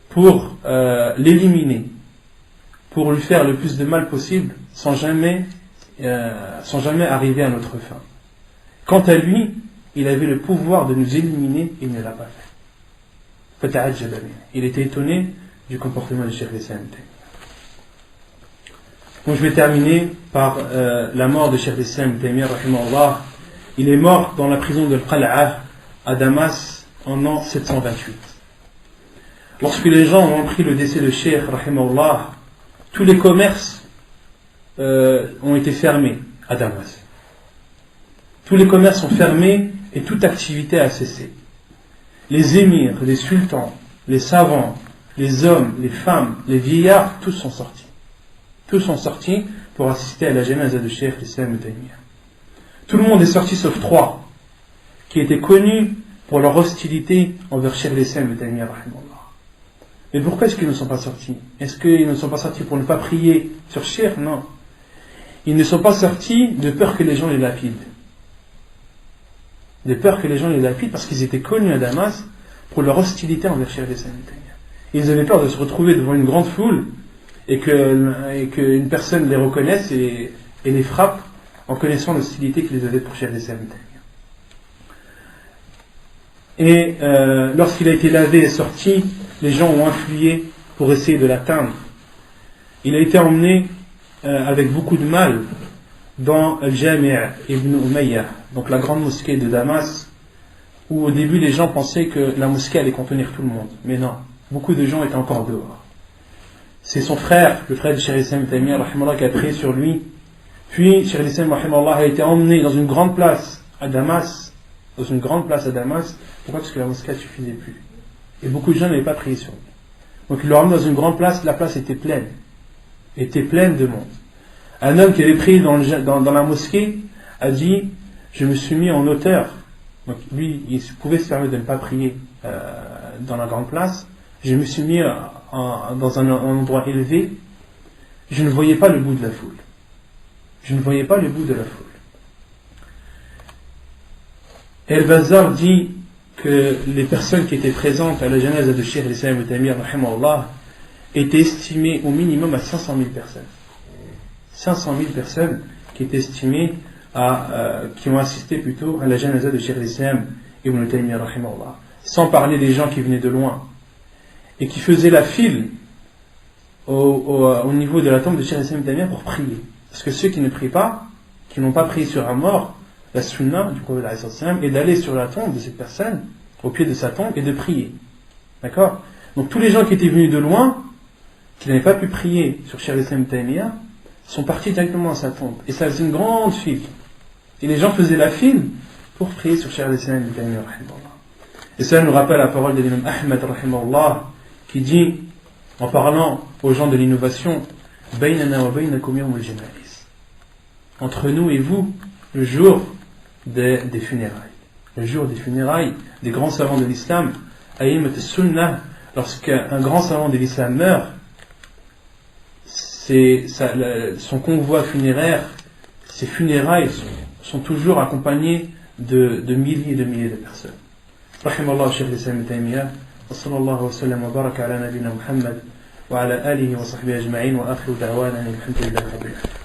pour l'éliminer, pour lui faire le plus de mal possible, sans jamais arriver à notre fin. Quant à lui, il avait le pouvoir de nous éliminer et il ne l'a pas fait. Il était étonné du comportement de Cheikh al-Islam. Donc je vais terminer par la mort de Cheikh al-Islam Taymiyyah rahimahullah. Il est mort dans la prison de Al-Qal'a à Damas en an 728. Lorsque les gens ont appris le décès de Cheikh rahimahullah, tous les commerces ont été fermés à Damas. Tous les commerces sont fermés et toute activité a cessé. Les émirs, les sultans, les savants, les hommes, les femmes, les vieillards, tous sont sortis. Tous sont sortis pour assister à la janaza de Cheikh al-Islam ibn Taymiyyah. Tout le monde est sorti sauf 3 qui étaient connus pour leur hostilité envers Cheikh al-Islam ibn Taymiyyah rahimahullah. Mais pourquoi est-ce qu'ils ne sont pas sortis? Est-ce qu'ils ne sont pas sortis pour ne pas prier sur Cheikh? Non. Ils ne sont pas sortis de peur que les gens les lapident. De peur que les gens les lapident parce qu'ils étaient connus à Damas pour leur hostilité envers Cheikh al-Islam ibn Taymiyyah. Ils avaient peur de se retrouver devant une grande foule et qu'une personne les reconnaisse et les frappe en connaissant l'hostilité qu'ils avaient pour Cheikh al-Islam ibn Taymiyyah. Et lorsqu'il a été lavé et sorti, les gens ont influé pour essayer de l'atteindre. Il a été emmené avec beaucoup de mal dans Al-Jami' ibn Umayyah, donc la grande mosquée de Damas, où au début les gens pensaient que la mosquée allait contenir tout le monde. Mais non, beaucoup de gens étaient encore dehors. C'est son frère, le frère de Cheikh al-Islam ibn Taymiyyah rahimahullah, qui a prié sur lui. Puis Cheikh al-Islam rahimahullah a été emmené dans une grande place à Damas. Pourquoi? Parce que la mosquée ne suffisait plus. Et beaucoup de gens n'avaient pas prié sur lui. Donc il l'a emmené dans une grande place, la place était pleine de monde. Un homme qui avait prié dans la mosquée a dit: je me suis mis en hauteur. Donc lui, il pouvait se permettre de ne pas prier dans la grande place. Je me suis mis dans un endroit élevé. Je ne voyais pas le bout de la foule. Et Al-Bazzar dit que les personnes qui étaient présentes à la janaza de Cheikh al-Islam ibn Taymiyyah rahimahullah étaient estimées au minimum à 500 000 personnes. 500 000 personnes qui étaient estimées qui ont assisté plutôt à la janaza de Cheikh al-Islam ibn Taymiyyah rahimahullah. Sans parler des gens qui venaient de loin et qui faisaient la file au niveau de la tombe de Cheikh al-Islam ibn Taymiyyah pour prier. Parce que ceux qui ne prient pas, qui n'ont pas prié sur un mort, la sunna du prophète est d'aller sur la tombe de cette personne, au pied de sa tombe, et de prier. D'accord? Donc tous les gens qui étaient venus de loin, qui n'avaient pas pu prier sur Cheikh al-Islam Ibn Taymiyyah, sont partis directement à sa tombe. Et ça faisait une grande file. Et les gens faisaient la file pour prier sur Cheikh al-Islam Ibn Taymiyyah. Et ça nous rappelle la parole de l'imam Ahmed rahimahullah, qui dit, en parlant aux gens de l'innovation, Baynana wa baynakum yawm al-jana'iz. Entre nous et vous, le jour des funérailles. Le jour des funérailles des grands savants de l'islam, Aïmat al-Sunnah, lorsqu'un grand savant de l'islam meurt, son convoi funéraire, ses funérailles sont toujours accompagnés de milliers et de milliers de personnes. Rahimallahu Cheikh al-Islam Ibn Taymiyyah, wa sallallahu wa sallam wa baraka ala nabina Muhammad wa ala alihi wa sahbihi ajma'in wa akhiru da'wana alhamdulillahi rabbil alamin.